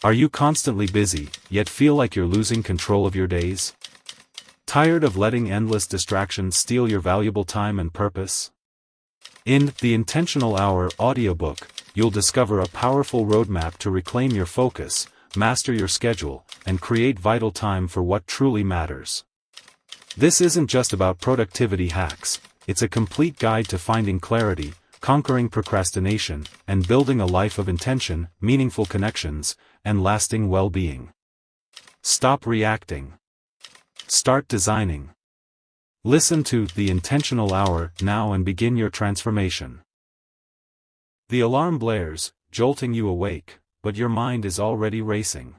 Are you constantly busy, yet feel like you're losing control of your days? Tired of letting endless distractions steal your valuable time and purpose? In The Intentional Hour audiobook, you'll discover a powerful roadmap to reclaim your focus, master your schedule, and create vital time for what truly matters. This isn't just about productivity hacks, it's a complete guide to finding clarity, conquering procrastination, and building a life of intention, meaningful connections, and lasting well-being. Stop reacting. Start designing. Listen to The Intentional Hour now and begin your transformation. The alarm blares, jolting you awake, but your mind is already racing.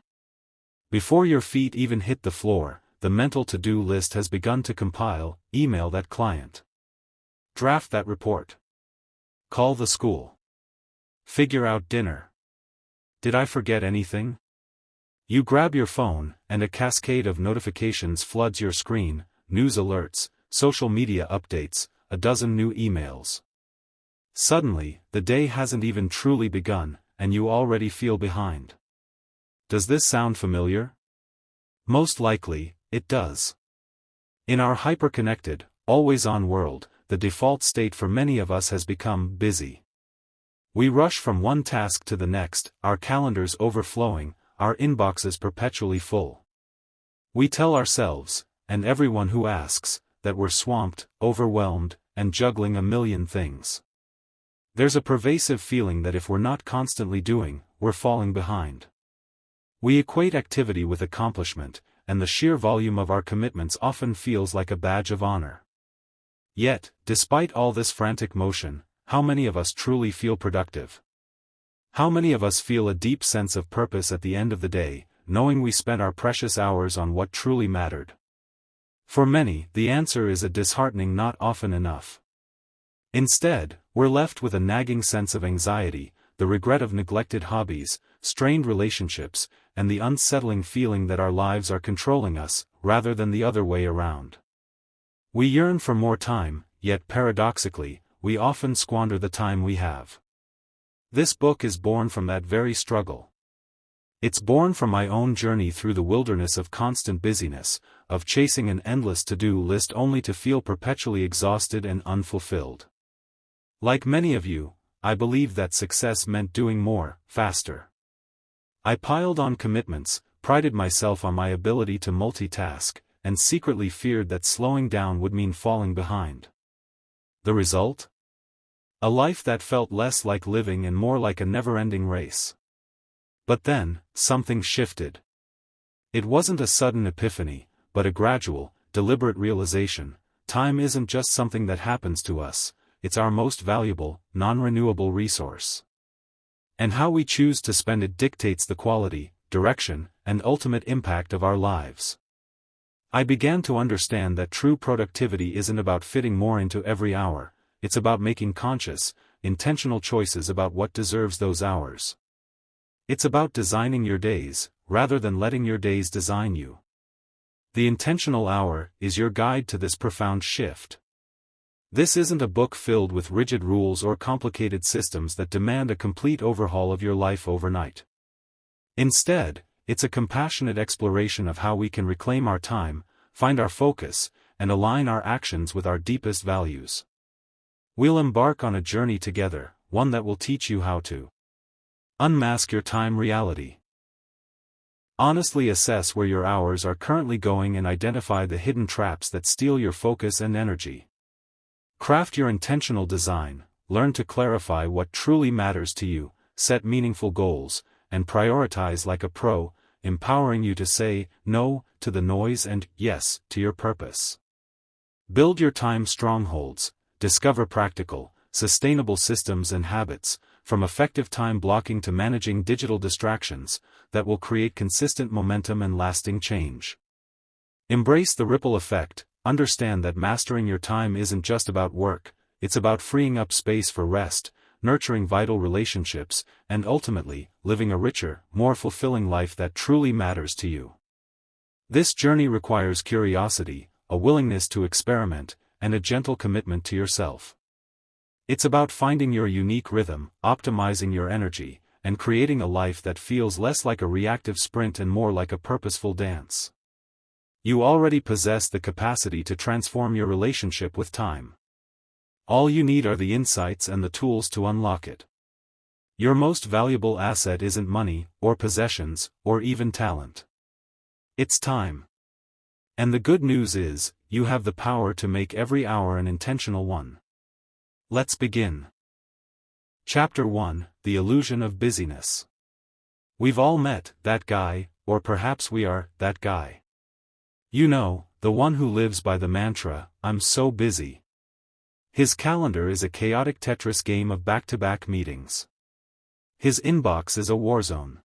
Before your feet even hit the floor, the mental to-do list has begun to compile. Email that client. Draft that report. Call the school. Figure out dinner. Did I forget anything? You grab your phone, and a cascade of notifications floods your screen: news alerts, social media updates, a dozen new emails. Suddenly, the day hasn't even truly begun, and you already feel behind. Does this sound familiar? Most likely, it does. In our hyper-connected, always-on world, the default state for many of us has become busy. We rush from one task to the next, our calendars overflowing, our inboxes perpetually full. We tell ourselves, and everyone who asks, that we're swamped, overwhelmed, and juggling a million things. There's a pervasive feeling that if we're not constantly doing, we're falling behind. We equate activity with accomplishment, and the sheer volume of our commitments often feels like a badge of honor. Yet, despite all this frantic motion, how many of us truly feel productive? How many of us feel a deep sense of purpose at the end of the day, knowing we spent our precious hours on what truly mattered? For many, the answer is a disheartening not often enough. Instead, we're left with a nagging sense of anxiety, the regret of neglected hobbies, strained relationships, and the unsettling feeling that our lives are controlling us, rather than the other way around. We yearn for more time, yet paradoxically, we often squander the time we have. This book is born from that very struggle. It's born from my own journey through the wilderness of constant busyness, of chasing an endless to-do list only to feel perpetually exhausted and unfulfilled. Like many of you, I believed that success meant doing more, faster. I piled on commitments, prided myself on my ability to multitask, and secretly feared that slowing down would mean falling behind. The result? A life that felt less like living and more like a never-ending race. But then, something shifted. It wasn't a sudden epiphany, but a gradual, deliberate realization. Time isn't just something that happens to us, it's our most valuable, non-renewable resource. And how we choose to spend it dictates the quality, direction, and ultimate impact of our lives. I began to understand that true productivity isn't about fitting more into every hour, it's about making conscious, intentional choices about what deserves those hours. It's about designing your days, rather than letting your days design you. The Intentional Hour is your guide to this profound shift. This isn't a book filled with rigid rules or complicated systems that demand a complete overhaul of your life overnight. Instead, it's a compassionate exploration of how we can reclaim our time, find our focus, and align our actions with our deepest values. We'll embark on a journey together, one that will teach you how to unmask your time reality. Honestly assess where your hours are currently going and identify the hidden traps that steal your focus and energy. Craft your intentional design, learn to clarify what truly matters to you, set meaningful goals, and prioritize like a pro, empowering you to say no to the noise and yes to your purpose. Build your time strongholds, discover practical, sustainable systems and habits, from effective time blocking to managing digital distractions, that will create consistent momentum and lasting change. Embrace the ripple effect. Understand that mastering your time isn't just about work, it's about freeing up space for rest, nurturing vital relationships, and ultimately, living a richer, more fulfilling life that truly matters to you. This journey requires curiosity, a willingness to experiment, and a gentle commitment to yourself. It's about finding your unique rhythm, optimizing your energy, and creating a life that feels less like a reactive sprint and more like a purposeful dance. You already possess the capacity to transform your relationship with time. All you need are the insights and the tools to unlock it. Your most valuable asset isn't money, or possessions, or even talent. It's time. And the good news is, you have the power to make every hour an intentional one. Let's begin. Chapter 1: The Illusion of Busyness. We've all met that guy, or perhaps we are that guy. You know, the one who lives by the mantra, "I'm so busy." His calendar is a chaotic Tetris game of back-to-back meetings. His inbox is a war zone.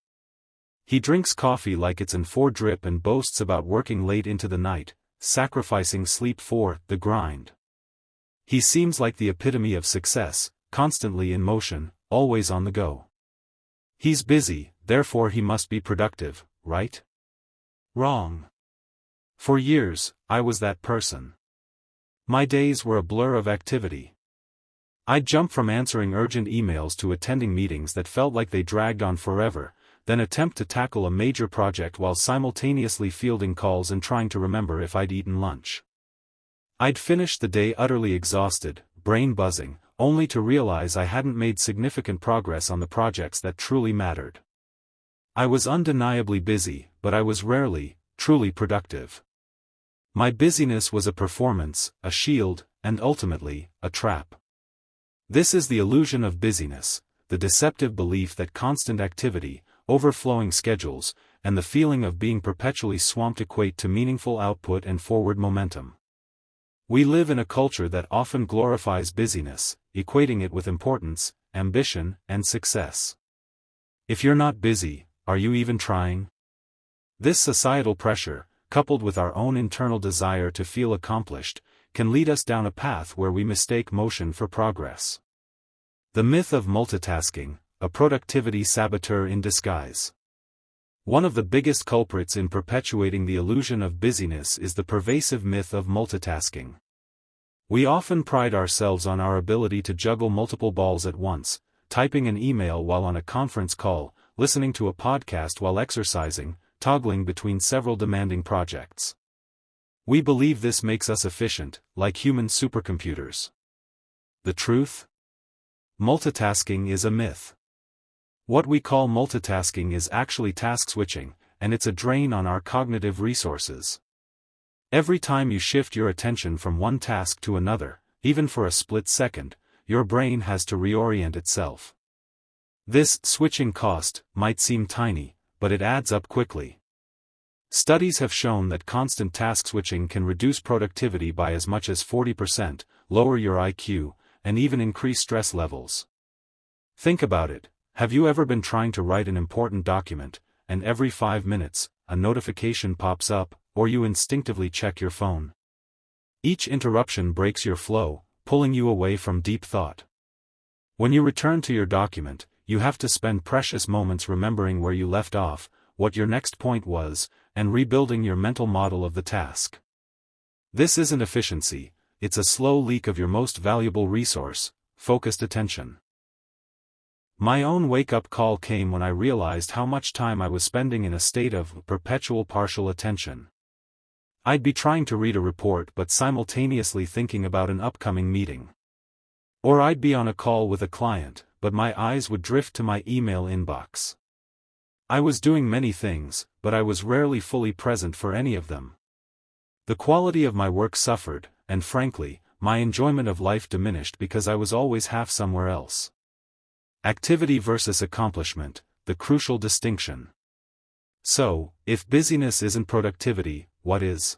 He drinks coffee like it's in 4 drip and boasts about working late into the night, sacrificing sleep for the grind. He seems like the epitome of success, constantly in motion, always on the go. He's busy, therefore he must be productive, right? Wrong. For years, I was that person. My days were a blur of activity. I'd jump from answering urgent emails to attending meetings that felt like they dragged on forever, then attempt to tackle a major project while simultaneously fielding calls and trying to remember if I'd eaten lunch. I'd finish the day utterly exhausted, brain buzzing, only to realize I hadn't made significant progress on the projects that truly mattered. I was undeniably busy, but I was rarely, truly productive. My busyness was a performance, a shield, and ultimately, a trap. This is the illusion of busyness, the deceptive belief that constant activity, overflowing schedules, and the feeling of being perpetually swamped equate to meaningful output and forward momentum. We live in a culture that often glorifies busyness, equating it with importance, ambition, and success. If you're not busy, are you even trying? This societal pressure, coupled with our own internal desire to feel accomplished, can lead us down a path where we mistake motion for progress. The myth of multitasking, a productivity saboteur in disguise. One of the biggest culprits in perpetuating the illusion of busyness is the pervasive myth of multitasking. We often pride ourselves on our ability to juggle multiple balls at once, typing an email while on a conference call, listening to a podcast while exercising, toggling between several demanding projects. We believe this makes us efficient, like human supercomputers. The truth? Multitasking is a myth. What we call multitasking is actually task switching, and it's a drain on our cognitive resources. Every time you shift your attention from one task to another, even for a split second, your brain has to reorient itself. This switching cost might seem tiny, but it adds up quickly. Studies have shown that constant task switching can reduce productivity by as much as 40%, lower your IQ, and even increase stress levels. Think about it. Have you ever been trying to write an important document, and every 5 minutes, a notification pops up, or you instinctively check your phone? Each interruption breaks your flow, pulling you away from deep thought. When you return to your document, you have to spend precious moments remembering where you left off, what your next point was, and rebuilding your mental model of the task. This isn't efficiency, it's a slow leak of your most valuable resource, focused attention. My own wake-up call came when I realized how much time I was spending in a state of perpetual partial attention. I'd be trying to read a report but simultaneously thinking about an upcoming meeting. Or I'd be on a call with a client, but my eyes would drift to my email inbox. I was doing many things, but I was rarely fully present for any of them. The quality of my work suffered, and frankly, my enjoyment of life diminished because I was always half somewhere else. Activity versus accomplishment, the crucial distinction. So, if busyness isn't productivity, what is?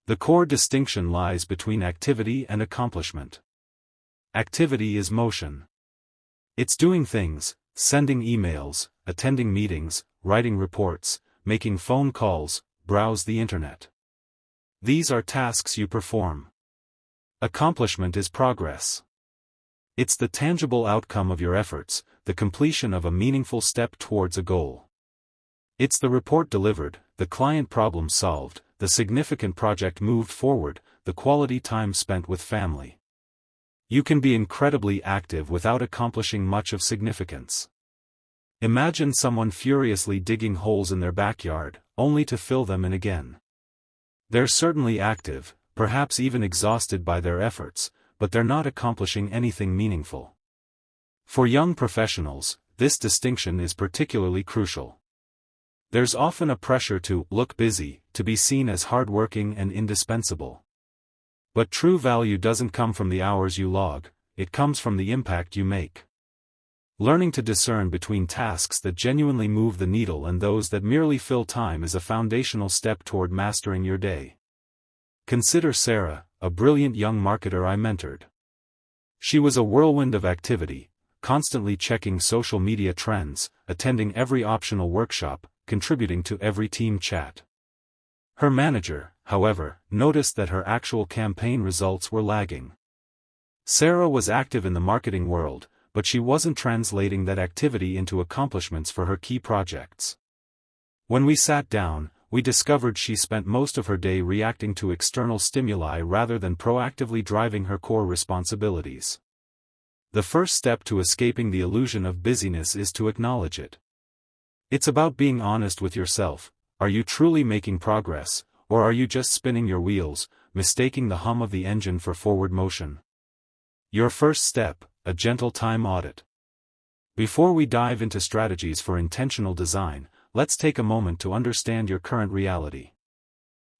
The core distinction lies between activity and accomplishment. Activity is motion. It's doing things, sending emails, attending meetings, writing reports, making phone calls, browse the internet. These are tasks you perform. Accomplishment is progress. It's the tangible outcome of your efforts, the completion of a meaningful step towards a goal. It's the report delivered, the client problem solved, the significant project moved forward, the quality time spent with family. You can be incredibly active without accomplishing much of significance. Imagine someone furiously digging holes in their backyard, only to fill them in again. They're certainly active, perhaps even exhausted by their efforts, but they're not accomplishing anything meaningful. For young professionals, this distinction is particularly crucial. There's often a pressure to look busy, to be seen as hardworking and indispensable. But true value doesn't come from the hours you log, it comes from the impact you make. Learning to discern between tasks that genuinely move the needle and those that merely fill time is a foundational step toward mastering your day. Consider Sarah, a brilliant young marketer I mentored. She was a whirlwind of activity, constantly checking social media trends, attending every optional workshop, contributing to every team chat. Her manager, however, noticed that her actual campaign results were lagging. Sarah was active in the marketing world, but she wasn't translating that activity into accomplishments for her key projects. When we sat down, we discovered she spent most of her day reacting to external stimuli rather than proactively driving her core responsibilities. The first step to escaping the illusion of busyness is to acknowledge it. It's about being honest with yourself. Are you truly making progress, or are you just spinning your wheels, mistaking the hum of the engine for forward motion? Your first step, a gentle time audit. Before we dive into strategies for intentional design, let's take a moment to understand your current reality.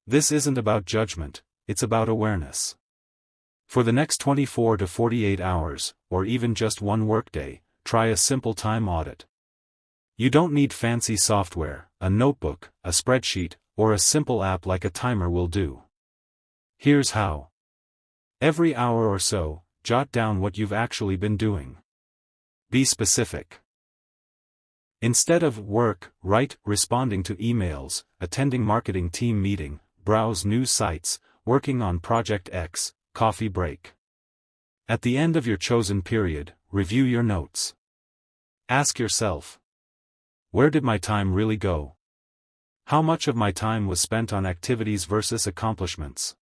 This isn't about judgment, it's about awareness. For the next 24 to 48 hours, or even just one workday, try a simple time audit. You don't need fancy software, a notebook, a spreadsheet, or a simple app like a timer will do. Here's how. Every hour or so, jot down what you've actually been doing. Be specific. Instead of work, write responding to emails, attending marketing team meeting, browse news sites, working on Project X, coffee break. At the end of your chosen period, review your notes. Ask yourself, where did my time really go? How much of my time was spent on activities versus accomplishments?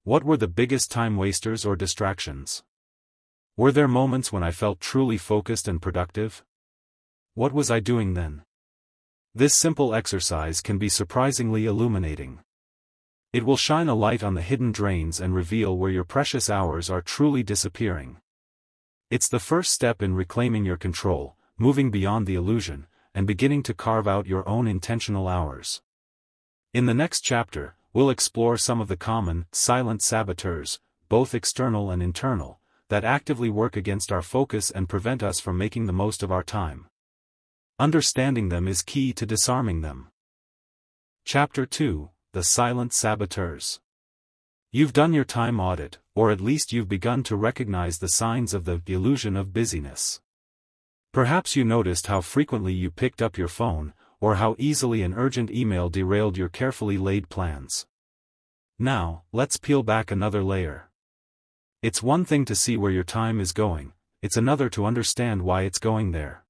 What were the biggest time wasters or distractions? Were there moments when I felt truly focused and productive? What was I doing then? This simple exercise can be surprisingly illuminating. It will shine a light on the hidden drains and reveal where your precious hours are truly disappearing. It's the first step in reclaiming your control, moving beyond the illusion, and beginning to carve out your own intentional hours. In the next chapter, we'll explore some of the common, silent saboteurs, both external and internal, that actively work against our focus and prevent us from making the most of our time. Understanding them is key to disarming them. Chapter 2, The Silent Saboteurs. You've done your time audit, or at least you've begun to recognize the signs of the illusion of busyness. Perhaps you noticed how frequently you picked up your phone, or how easily an urgent email derailed your carefully laid plans. Now, let's peel back another layer. It's one thing to see where your time is going, it's another to understand why it's going there.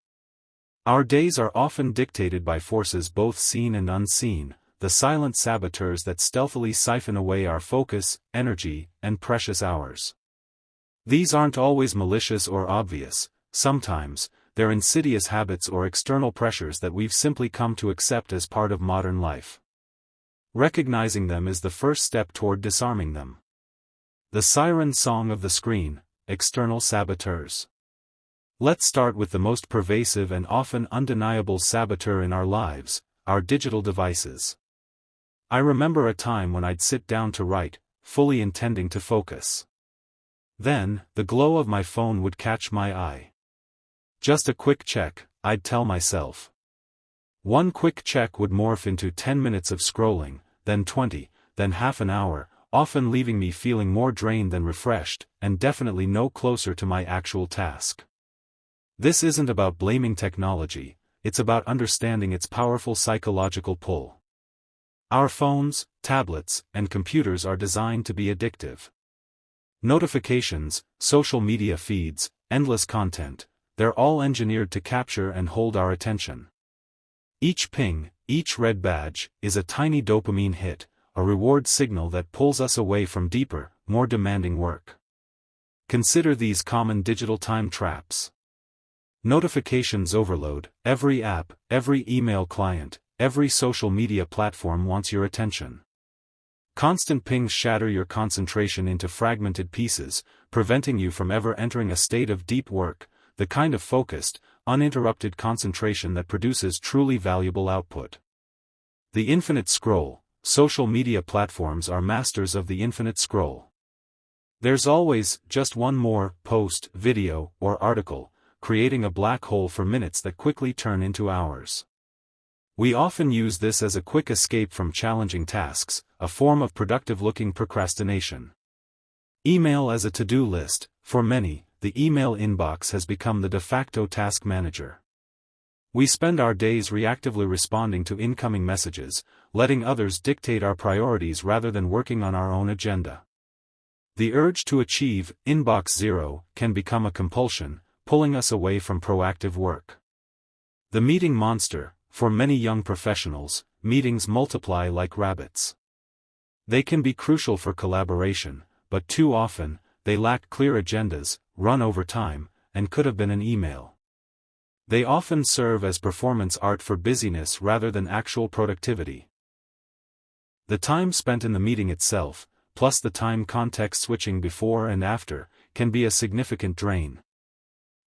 Our days are often dictated by forces both seen and unseen, the silent saboteurs that stealthily siphon away our focus, energy, and precious hours. These aren't always malicious or obvious, sometimes, they're insidious habits or external pressures that we've simply come to accept as part of modern life. Recognizing them is the first step toward disarming them. The siren song of the screen, external saboteurs. Let's start with the most pervasive and often undeniable saboteur in our lives, our digital devices. I remember a time when I'd sit down to write, fully intending to focus. Then, the glow of my phone would catch my eye. Just a quick check, I'd tell myself. One quick check would morph into 10 minutes of scrolling, then 20, then half an hour, often leaving me feeling more drained than refreshed, and definitely no closer to my actual task. This isn't about blaming technology, it's about understanding its powerful psychological pull. Our phones, tablets, and computers are designed to be addictive. Notifications, social media feeds, endless content, they're all engineered to capture and hold our attention. Each ping, each red badge, is a tiny dopamine hit, a reward signal that pulls us away from deeper, more demanding work. Consider these common digital time traps. Notifications overload. Every app, every email client, every social media platform wants your attention. Constant pings shatter your concentration into fragmented pieces, preventing you from ever entering a state of deep work, the kind of focused, uninterrupted concentration that produces truly valuable output. The infinite scroll. Social media platforms are masters of the infinite scroll. There's always just one more post, video, or article, creating a black hole for minutes that quickly turn into hours. We often use this as a quick escape from challenging tasks, a form of productive-looking procrastination. Email as a to-do list. For many, the email inbox has become the de facto task manager. We spend our days reactively responding to incoming messages, letting others dictate our priorities rather than working on our own agenda. The urge to achieve inbox zero can become a compulsion, pulling us away from proactive work. The meeting monster. For many young professionals, meetings multiply like rabbits. They can be crucial for collaboration, but too often, they lack clear agendas, run over time, and could have been an email. They often serve as performance art for busyness rather than actual productivity. The time spent in the meeting itself, plus the time context switching before and after, can be a significant drain.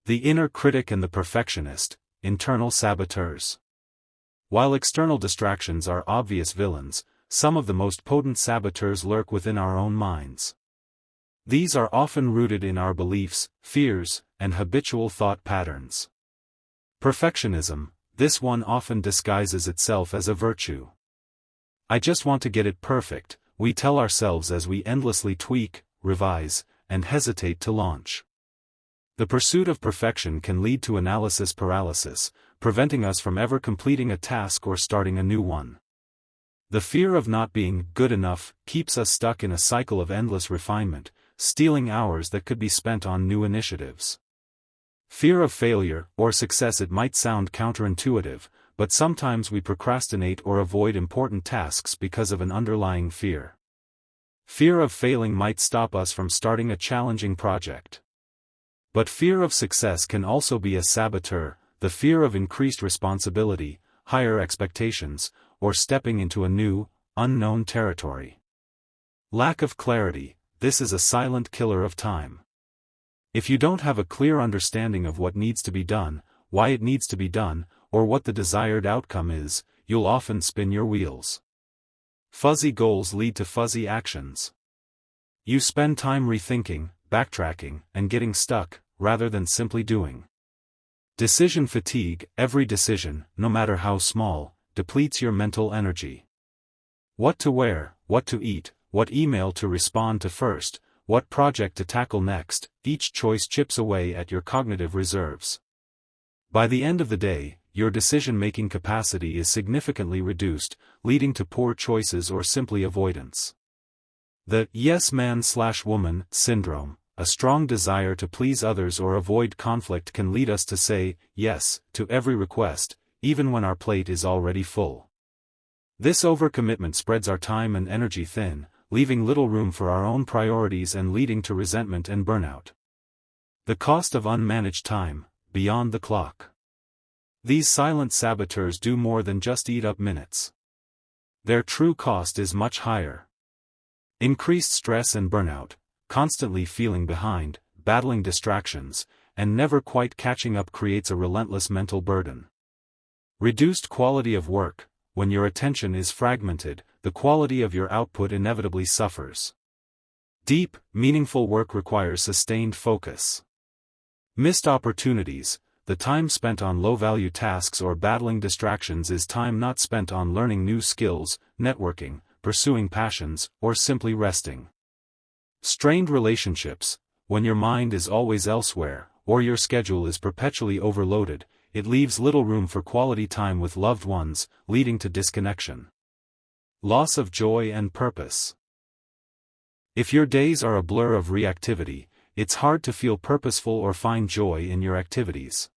The inner critic and the perfectionist. Internal saboteurs. While external distractions are obvious villains, some of the most potent saboteurs lurk within our own minds. These are often rooted in our beliefs, fears, and habitual thought patterns. Perfectionism. This one often disguises itself as a virtue. I just want to get it perfect, we tell ourselves as we endlessly tweak, revise, and hesitate to launch. The pursuit of perfection can lead to analysis paralysis, preventing us from ever completing a task or starting a new one. The fear of not being good enough keeps us stuck in a cycle of endless refinement, stealing hours that could be spent on new initiatives. Fear of failure or success. It might sound counterintuitive, but sometimes we procrastinate or avoid important tasks because of an underlying fear. Fear of failing might stop us from starting a challenging project. But fear of success can also be a saboteur, the fear of increased responsibility, higher expectations, or stepping into a new, unknown territory. Lack of clarity. This is a silent killer of time. If you don't have a clear understanding of what needs to be done, why it needs to be done, or what the desired outcome is, you'll often spin your wheels. Fuzzy goals lead to fuzzy actions. You spend time rethinking, backtracking, and getting stuck, rather than simply doing. Decision fatigue. Every decision, no matter how small, depletes your mental energy. What to wear, what to eat, what email to respond to first, what project to tackle next, each choice chips away at your cognitive reserves. By the end of the day, your decision-making capacity is significantly reduced, leading to poor choices or simply avoidance. The yes man/woman syndrome, a strong desire to please others or avoid conflict, can lead us to say yes to every request, even when our plate is already full. This overcommitment spreads our time and energy thin, leaving little room for our own priorities and leading to resentment and burnout. The cost of unmanaged time, beyond the clock. These silent saboteurs do more than just eat up minutes. Their true cost is much higher. Increased stress and burnout, constantly feeling behind, battling distractions, and never quite catching up creates a relentless mental burden. Reduced quality of work. When your attention is fragmented, the quality of your output inevitably suffers. Deep, meaningful work requires sustained focus. Missed opportunities. The time spent on low-value tasks or battling distractions is time not spent on learning new skills, networking, pursuing passions, or simply resting. Strained relationships. When your mind is always elsewhere, or your schedule is perpetually overloaded, it leaves little room for quality time with loved ones, leading to disconnection. Loss of joy and purpose. If your days are a blur of reactivity, it's hard to feel purposeful or find joy in your activities.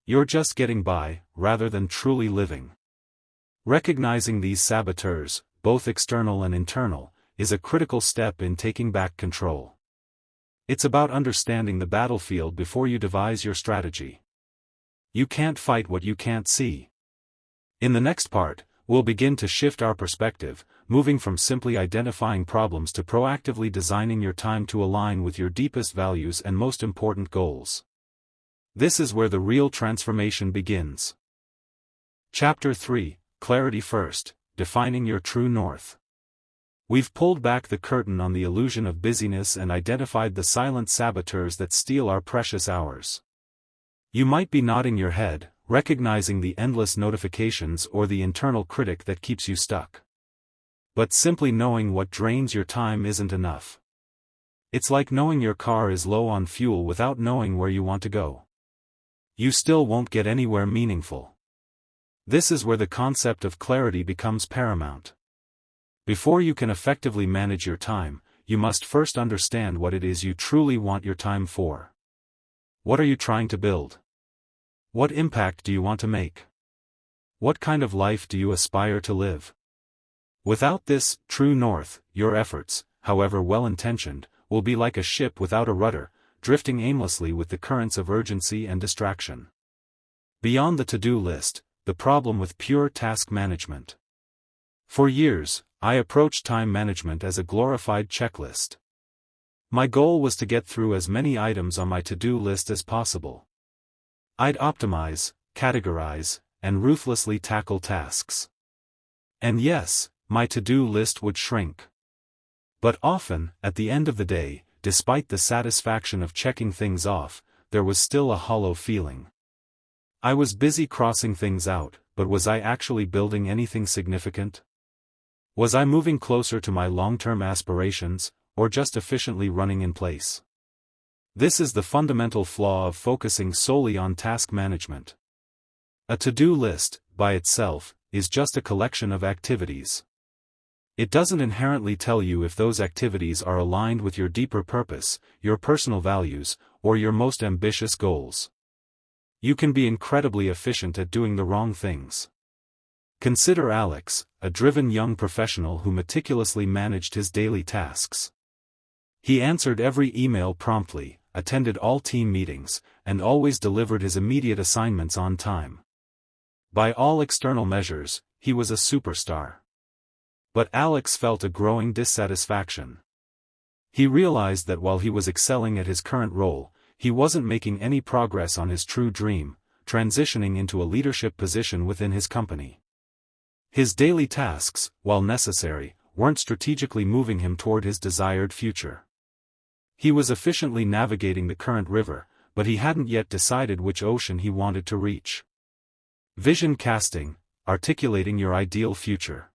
You're just getting by, rather than truly living. Recognizing these saboteurs, both external and internal, is a critical step in taking back control. It's about understanding the battlefield before you devise your strategy. You can't fight what you can't see. In the next part, we'll begin to shift our perspective, moving from simply identifying problems to proactively designing your time to align with your deepest values and most important goals. This is where the real transformation begins. Chapter 3, Clarity First, Defining Your True North. We've pulled back the curtain on the illusion of busyness and identified the silent saboteurs that steal our precious hours. You might be nodding your head, recognizing the endless notifications or the internal critic that keeps you stuck. But simply knowing what drains your time isn't enough. It's like knowing your car is low on fuel without knowing where you want to go. You still won't get anywhere meaningful. This is where the concept of clarity becomes paramount. Before you can effectively manage your time, you must first understand what it is you truly want your time for. What are you trying to build? What impact do you want to make? What kind of life do you aspire to live? Without this true north, your efforts, however well-intentioned, will be like a ship without a rudder, drifting aimlessly with the currents of urgency and distraction. Beyond the to-do list, the problem with pure task management. For years, I approached time management as a glorified checklist. My goal was to get through as many items on my to-do list as possible. I'd optimize, categorize, and ruthlessly tackle tasks. And yes, my to-do list would shrink. But often, at the end of the day, despite the satisfaction of checking things off, there was still a hollow feeling. I was busy crossing things out, but was I actually building anything significant? Was I moving closer to my long-term aspirations, or just efficiently running in place? This is the fundamental flaw of focusing solely on task management. A to-do list, by itself, is just a collection of activities. It doesn't inherently tell you if those activities are aligned with your deeper purpose, your personal values, or your most ambitious goals. You can be incredibly efficient at doing the wrong things. Consider Alex, a driven young professional who meticulously managed his daily tasks. He answered every email promptly, attended all team meetings, and always delivered his immediate assignments on time. By all external measures, he was a superstar. But Alex felt a growing dissatisfaction. He realized that while he was excelling at his current role, he wasn't making any progress on his true dream, transitioning into a leadership position within his company. His daily tasks, while necessary, weren't strategically moving him toward his desired future. He was efficiently navigating the current river, but he hadn't yet decided which ocean he wanted to reach. Vision casting, articulating your ideal future.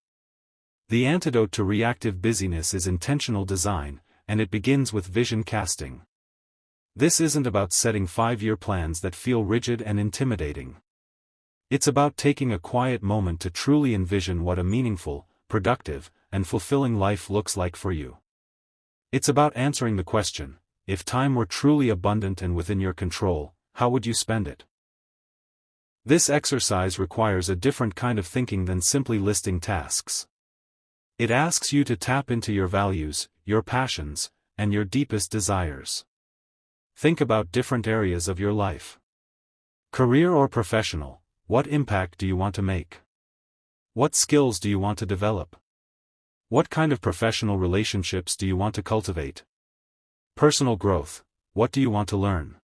The antidote to reactive busyness is intentional design, and it begins with vision casting. This isn't about setting 5-year plans that feel rigid and intimidating. It's about taking a quiet moment to truly envision what a meaningful, productive, and fulfilling life looks like for you. It's about answering the question, if time were truly abundant and within your control, how would you spend it? This exercise requires a different kind of thinking than simply listing tasks. It asks you to tap into your values, your passions, and your deepest desires. Think about different areas of your life. Career or professional, what impact do you want to make? What skills do you want to develop? What kind of professional relationships do you want to cultivate? Personal growth, what do you want to learn?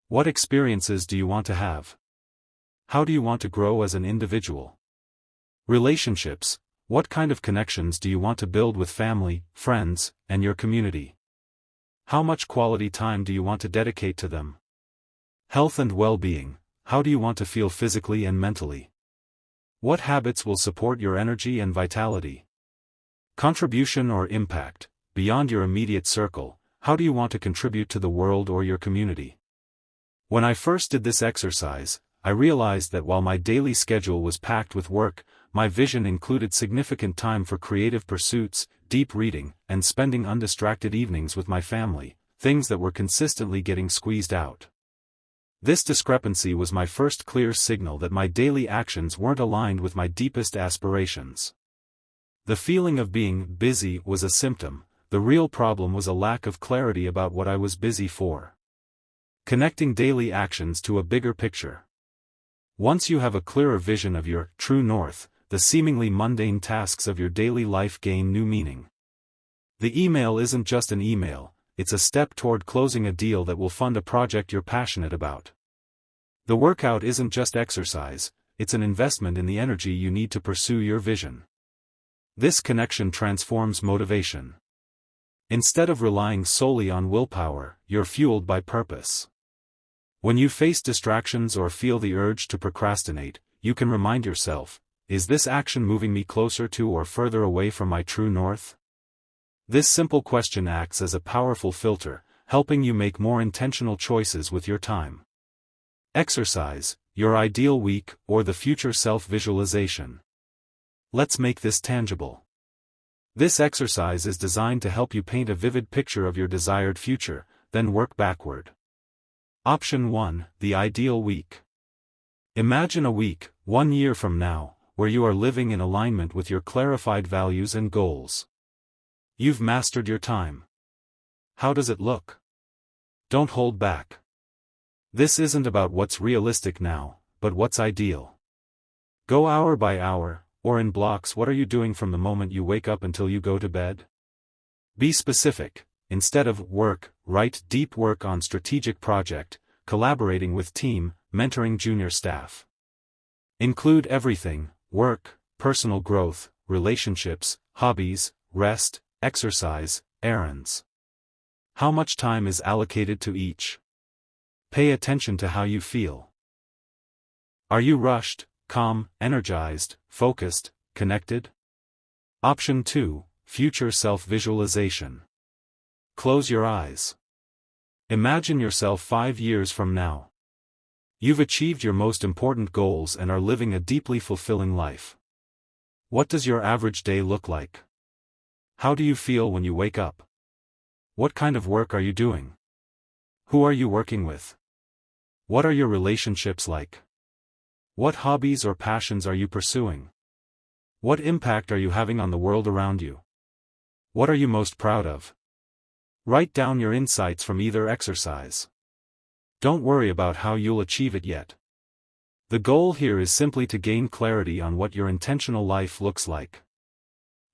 What experiences do you want to have? How do you want to grow as an individual? Relationships, what kind of connections do you want to build with family, friends, and your community? How much quality time do you want to dedicate to them? Health and well-being, how do you want to feel physically and mentally? What habits will support your energy and vitality? Contribution or impact, beyond your immediate circle, how do you want to contribute to the world or your community? When I first did this exercise, I realized that while my daily schedule was packed with work, my vision included significant time for creative pursuits, deep reading, and spending undistracted evenings with my family, things that were consistently getting squeezed out. This discrepancy was my first clear signal that my daily actions weren't aligned with my deepest aspirations. The feeling of being busy was a symptom, the real problem was a lack of clarity about what I was busy for. Connecting daily actions to a bigger picture. Once you have a clearer vision of your true north, the seemingly mundane tasks of your daily life gain new meaning. The email isn't just an email, it's a step toward closing a deal that will fund a project you're passionate about. The workout isn't just exercise, it's an investment in the energy you need to pursue your vision. This connection transforms motivation. Instead of relying solely on willpower, you're fueled by purpose. When you face distractions or feel the urge to procrastinate, you can remind yourself, is this action moving me closer to or further away from my true north? This simple question acts as a powerful filter, helping you make more intentional choices with your time. Exercise, your ideal week, or the future self-visualization. Let's make this tangible. This exercise is designed to help you paint a vivid picture of your desired future, then work backward. Option 1, the ideal week. Imagine a week, 1 year from now, where you are living in alignment with your clarified values and goals. You've mastered your time. How does it look? Don't hold back. This isn't about what's realistic now, but what's ideal. Go hour by hour, or in blocks. What are you doing from the moment you wake up until you go to bed? Be specific. Instead of work, write deep work on strategic project, collaborating with team, mentoring junior staff. Include everything: work, personal growth, relationships, hobbies, rest, exercise, errands. How much time is allocated to each? Pay attention to how you feel. Are you rushed, calm, energized, focused, connected? Option 2, future self-visualization. Close your eyes. Imagine yourself 5 years from now. You've achieved your most important goals and are living a deeply fulfilling life. What does your average day look like? How do you feel when you wake up? What kind of work are you doing? Who are you working with? What are your relationships like? What hobbies or passions are you pursuing? What impact are you having on the world around you? What are you most proud of? Write down your insights from either exercise. Don't worry about how you'll achieve it yet. The goal here is simply to gain clarity on what your intentional life looks like.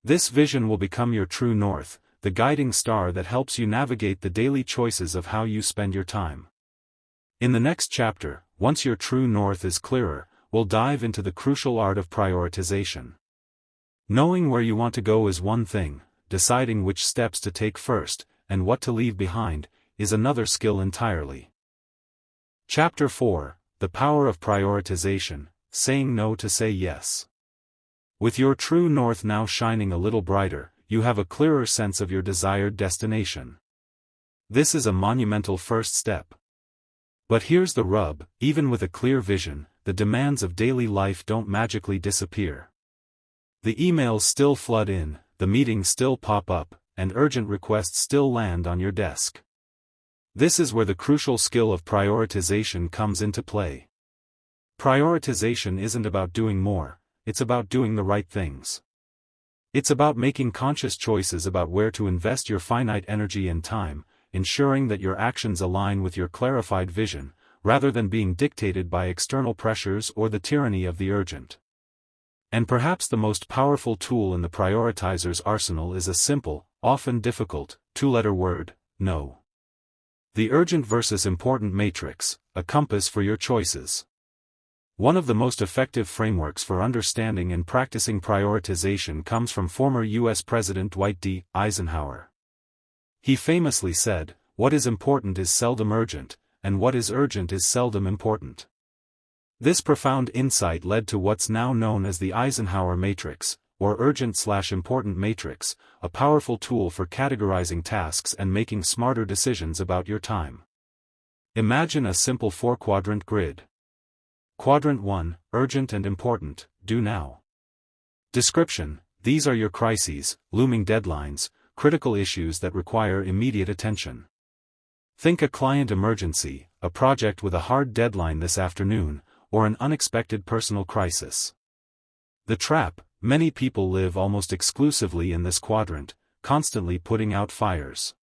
This vision will become your true north, the guiding star that helps you navigate the daily choices of how you spend your time. In the next chapter, once your true north is clearer, we'll dive into the crucial art of prioritization. Knowing where you want to go is one thing, deciding which steps to take first, and what to leave behind, is another skill entirely. Chapter 4, The Power of Prioritization, Saying No to Say Yes. With your true north now shining a little brighter, you have a clearer sense of your desired destination. This is a monumental first step. But here's the rub: even with a clear vision, the demands of daily life don't magically disappear. The emails still flood in, the meetings still pop up, and urgent requests still land on your desk. This is where the crucial skill of prioritization comes into play. Prioritization isn't about doing more, it's about doing the right things. It's about making conscious choices about where to invest your finite energy and time, ensuring that your actions align with your clarified vision, rather than being dictated by external pressures or the tyranny of the urgent. And perhaps the most powerful tool in the prioritizer's arsenal is a simple, often difficult, 2-letter word: no. The urgent versus important matrix, a compass for your choices. One of the most effective frameworks for understanding and practicing prioritization comes from former U.S. President Dwight D. Eisenhower. He famously said, "What is important is seldom urgent, and what is urgent is seldom important." This profound insight led to what's now known as the Eisenhower matrix, or urgent/important matrix, a powerful tool for categorizing tasks and making smarter decisions about your time. Imagine a simple 4-quadrant grid. Quadrant 1, urgent and important, do now. Description: these are your crises, looming deadlines, critical issues that require immediate attention. Think a client emergency, a project with a hard deadline this afternoon, or an unexpected personal crisis. The trap: many people live almost exclusively in this quadrant, constantly putting out fires.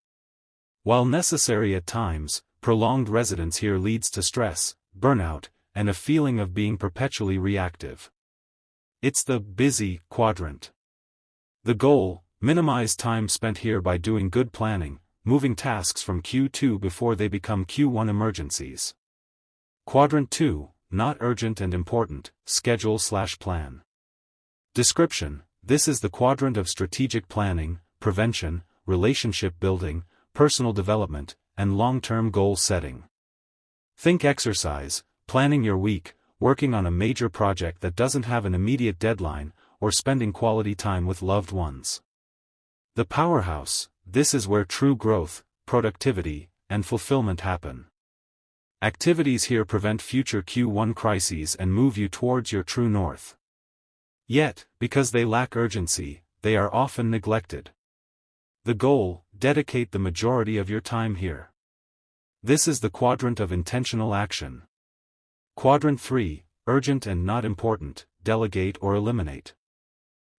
While necessary at times, prolonged residence here leads to stress, burnout, and a feeling of being perpetually reactive. It's the busy quadrant. The goal: minimize time spent here by doing good planning, moving tasks from Q2 before they become Q1 emergencies. Quadrant 2, not urgent and important, schedule/plan. Description: this is the quadrant of strategic planning, prevention, relationship building, personal development, and long-term goal setting. Think exercise, planning your week, working on a major project that doesn't have an immediate deadline, or spending quality time with loved ones. The powerhouse: this is where true growth, productivity, and fulfillment happen. Activities here prevent future Q1 crises and move you towards your true north. Yet, because they lack urgency, they are often neglected. The goal: dedicate the majority of your time here. This is the quadrant of intentional action. Quadrant 3, urgent and not important, delegate or eliminate.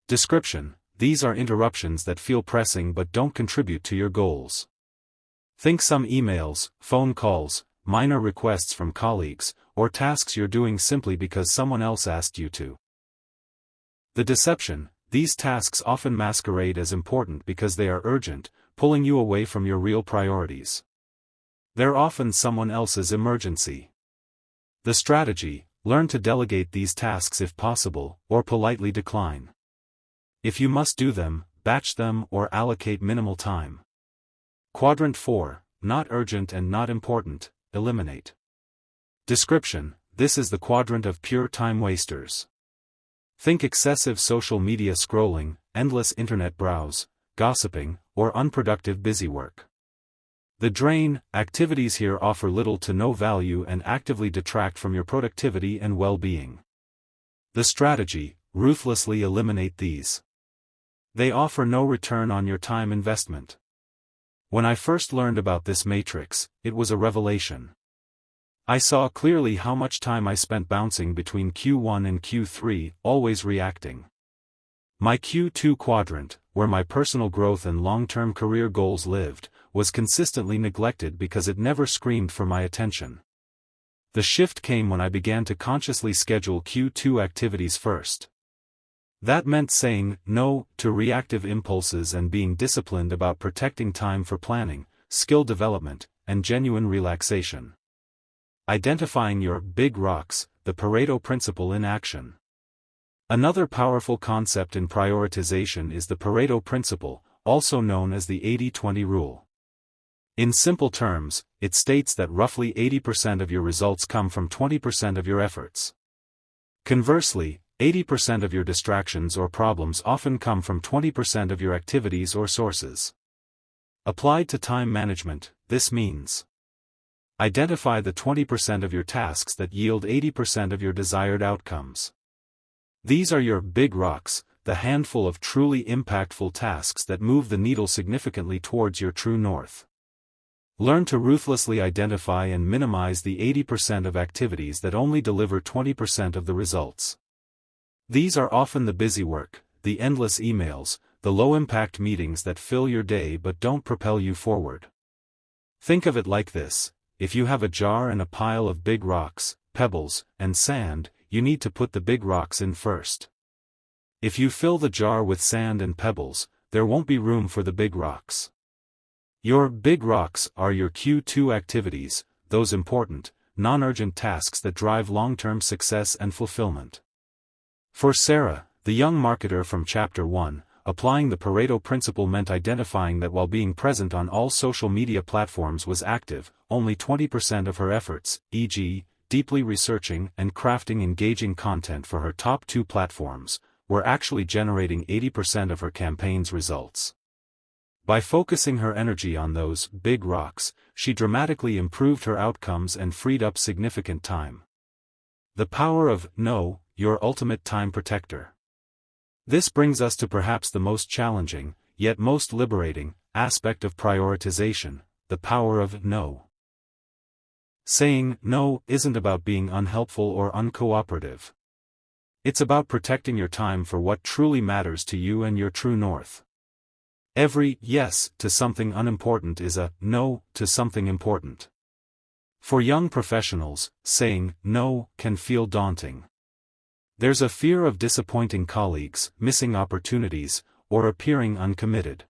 Description: these are interruptions that feel pressing but don't contribute to your goals. Think some emails, phone calls, minor requests from colleagues, or tasks you're doing simply because someone else asked you to. The deception: these tasks often masquerade as important because they are urgent, pulling you away from your real priorities. They're often someone else's emergency. The strategy: learn to delegate these tasks if possible, or politely decline. If you must do them, batch them or allocate minimal time. Quadrant 4, not urgent and not important, eliminate. Description: this is the quadrant of pure time wasters. Think excessive social media scrolling, endless internet browse, gossiping, or unproductive busywork. The drain: activities here offer little to no value and actively detract from your productivity and well-being. The strategy: ruthlessly eliminate these. They offer no return on your time investment. When I first learned about this matrix, it was a revelation. I saw clearly how much time I spent bouncing between Q1 and Q3, always reacting. My Q2 quadrant, where my personal growth and long-term career goals lived, was consistently neglected because it never screamed for my attention. The shift came when I began to consciously schedule Q2 activities first. That meant saying no to reactive impulses and being disciplined about protecting time for planning, skill development, and genuine relaxation. Identifying your big rocks, the Pareto principle in action. Another powerful concept in prioritization is the Pareto principle, also known as the 80-20 rule. In simple terms, it states that roughly 80% of your results come from 20% of your efforts. Conversely, 80% of your distractions or problems often come from 20% of your activities or sources. Applied to time management, this means: identify the 20% of your tasks that yield 80% of your desired outcomes. These are your big rocks, the handful of truly impactful tasks that move the needle significantly towards your true north. Learn to ruthlessly identify and minimize the 80% of activities that only deliver 20% of the results. These are often the busy work, the endless emails, the low-impact meetings that fill your day but don't propel you forward. Think of it like this: if you have a jar and a pile of big rocks, pebbles, and sand, you need to put the big rocks in first. If you fill the jar with sand and pebbles, there won't be room for the big rocks. Your big rocks are your Q2 activities, those important, non-urgent tasks that drive long-term success and fulfillment. For Sarah, the young marketer from Chapter 1, applying the Pareto principle meant identifying that while being present on all social media platforms was active, only 20% of her efforts, e.g., deeply researching and crafting engaging content for her top 2 platforms, were actually generating 80% of her campaign's results. By focusing her energy on those big rocks, she dramatically improved her outcomes and freed up significant time. The power of no, your ultimate time protector. This brings us to perhaps the most challenging, yet most liberating, aspect of prioritization: the power of no. Saying no isn't about being unhelpful or uncooperative. It's about protecting your time for what truly matters to you and your true north. Every yes to something unimportant is a no to something important. For young professionals, saying no can feel daunting. There's a fear of disappointing colleagues, missing opportunities, or appearing uncommitted.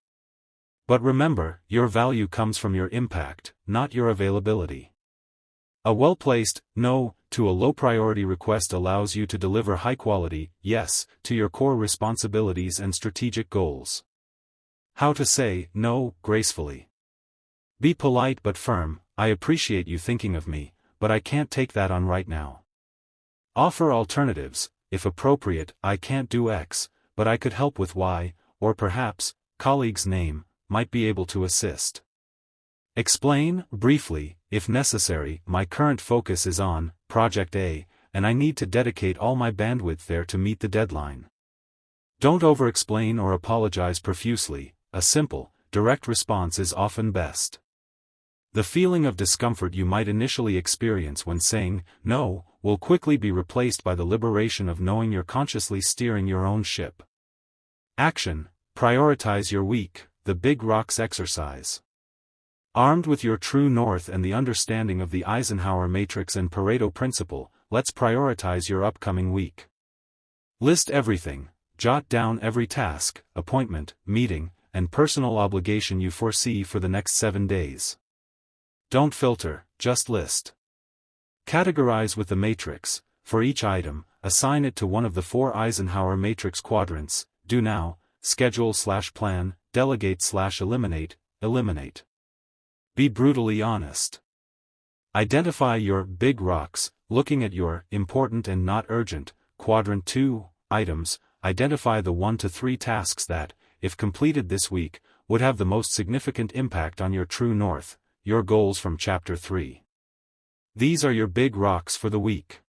But remember, your value comes from your impact, not your availability. A well-placed no to a low-priority request allows you to deliver high-quality yes to your core responsibilities and strategic goals. How to say no gracefully. Be polite but firm. I appreciate you thinking of me, but I can't take that on right now. Offer alternatives. If appropriate, I can't do X, but I could help with Y, or perhaps, colleague's name, might be able to assist. Explain, briefly, if necessary, my current focus is on Project A, and I need to dedicate all my bandwidth there to meet the deadline. Don't over-explain or apologize profusely. A simple, direct response is often best. The feeling of discomfort you might initially experience when saying no will quickly be replaced by the liberation of knowing you're consciously steering your own ship. Action: prioritize your week, the Big Rocks exercise. Armed with your true north and the understanding of the Eisenhower matrix and Pareto principle, let's prioritize your upcoming week. List everything. Jot down every task, appointment, meeting, and personal obligation you foresee for the next 7 days. Don't filter, just list. Categorize with the matrix. For each item, assign it to one of the 4 Eisenhower matrix quadrants: do now, schedule/plan, delegate/eliminate, eliminate. Be brutally honest. Identify your big rocks. Looking at your important and not urgent quadrant 2 items, identify the 1 to 3 tasks that, if completed this week, would have the most significant impact on your true north, your goals from Chapter 3. These are your big rocks for the week.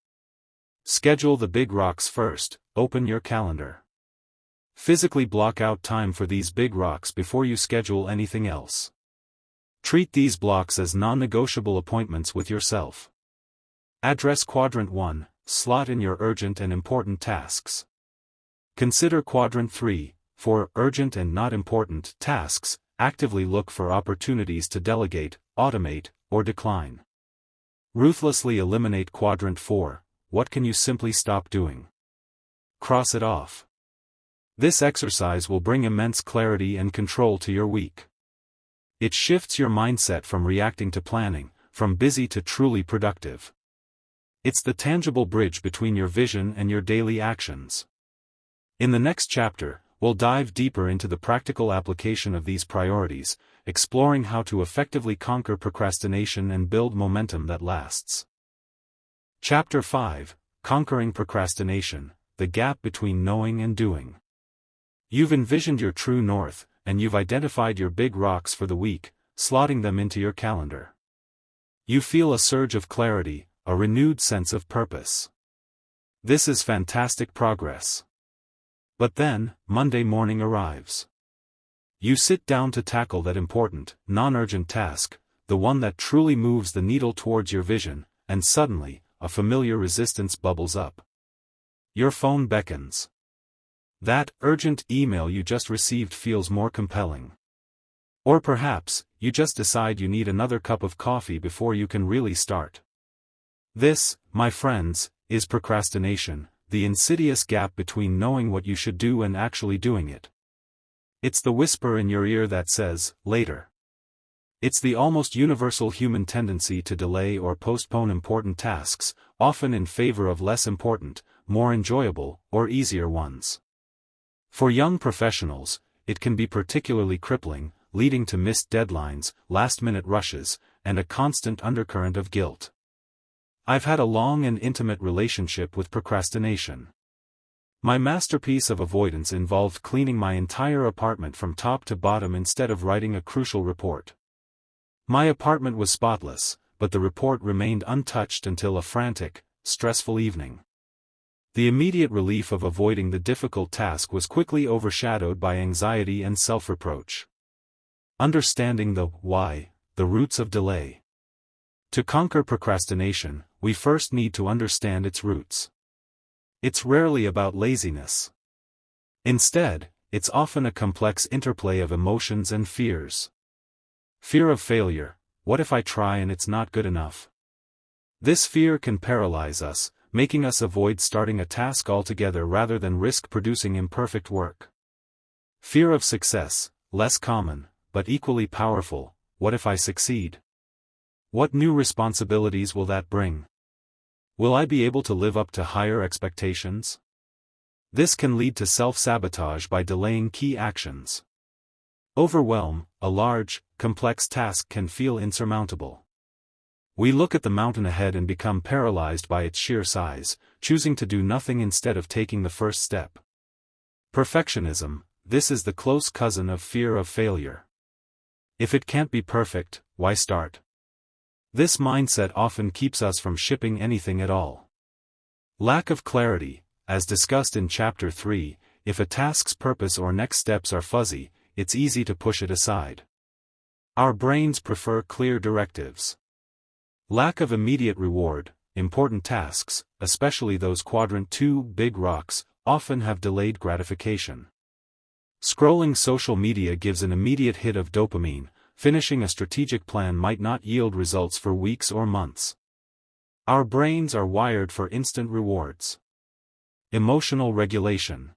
Schedule the big rocks first. Open your calendar. Physically block out time for these big rocks before you schedule anything else. Treat these blocks as non-negotiable appointments with yourself. Address Quadrant 1, slot in your urgent and important tasks. Consider Quadrant 3, for urgent and not important tasks. Actively look for opportunities to delegate, automate, or decline. Ruthlessly eliminate Quadrant 4, what can you simply stop doing? Cross it off. This exercise will bring immense clarity and control to your week. It shifts your mindset from reacting to planning, from busy to truly productive. It's the tangible bridge between your vision and your daily actions. In the next chapter, we'll dive deeper into the practical application of these priorities, exploring how to effectively conquer procrastination and build momentum that lasts. Chapter 5: Conquering Procrastination, the Gap Between Knowing and Doing. You've envisioned your true north, and you've identified your big rocks for the week, slotting them into your calendar. You feel a surge of clarity, a renewed sense of purpose. This is fantastic progress. But then, Monday morning arrives. You sit down to tackle that important, non-urgent task, the one that truly moves the needle towards your vision, and suddenly, a familiar resistance bubbles up. Your phone beckons. That urgent email you just received feels more compelling. Or perhaps, you just decide you need another cup of coffee before you can really start. This, my friends, is procrastination, the insidious gap between knowing what you should do and actually doing it. It's the whisper in your ear that says, later. It's the almost universal human tendency to delay or postpone important tasks, often in favor of less important, more enjoyable, or easier ones. For young professionals, it can be particularly crippling, leading to missed deadlines, last-minute rushes, and a constant undercurrent of guilt. I've had a long and intimate relationship with procrastination. My masterpiece of avoidance involved cleaning my entire apartment from top to bottom instead of writing a crucial report. My apartment was spotless, but the report remained untouched until a frantic, stressful evening. The immediate relief of avoiding the difficult task was quickly overshadowed by anxiety and self-reproach. Understanding the why, the roots of delay. To conquer procrastination, we first need to understand its roots. It's rarely about laziness. Instead, it's often a complex interplay of emotions and fears. Fear of failure: what if I try and it's not good enough? This fear can paralyze us, making us avoid starting a task altogether rather than risk producing imperfect work. Fear of success, less common, but equally powerful. What if I succeed? What new responsibilities will that bring? Will I be able to live up to higher expectations? This can lead to self-sabotage by delaying key actions. Overwhelm, a large, complex task can feel insurmountable. We look at the mountain ahead and become paralyzed by its sheer size, choosing to do nothing instead of taking the first step. Perfectionism, this is the close cousin of fear of failure. If it can't be perfect, why start? This mindset often keeps us from shipping anything at all. Lack of clarity, as discussed in Chapter 3, if a task's purpose or next steps are fuzzy, it's easy to push it aside. Our brains prefer clear directives. Lack of immediate reward, important tasks, especially those quadrant 2 big rocks, often have delayed gratification. Scrolling social media gives an immediate hit of dopamine. Finishing a strategic plan might not yield results for weeks or months. Our brains are wired for instant rewards. Emotional regulation.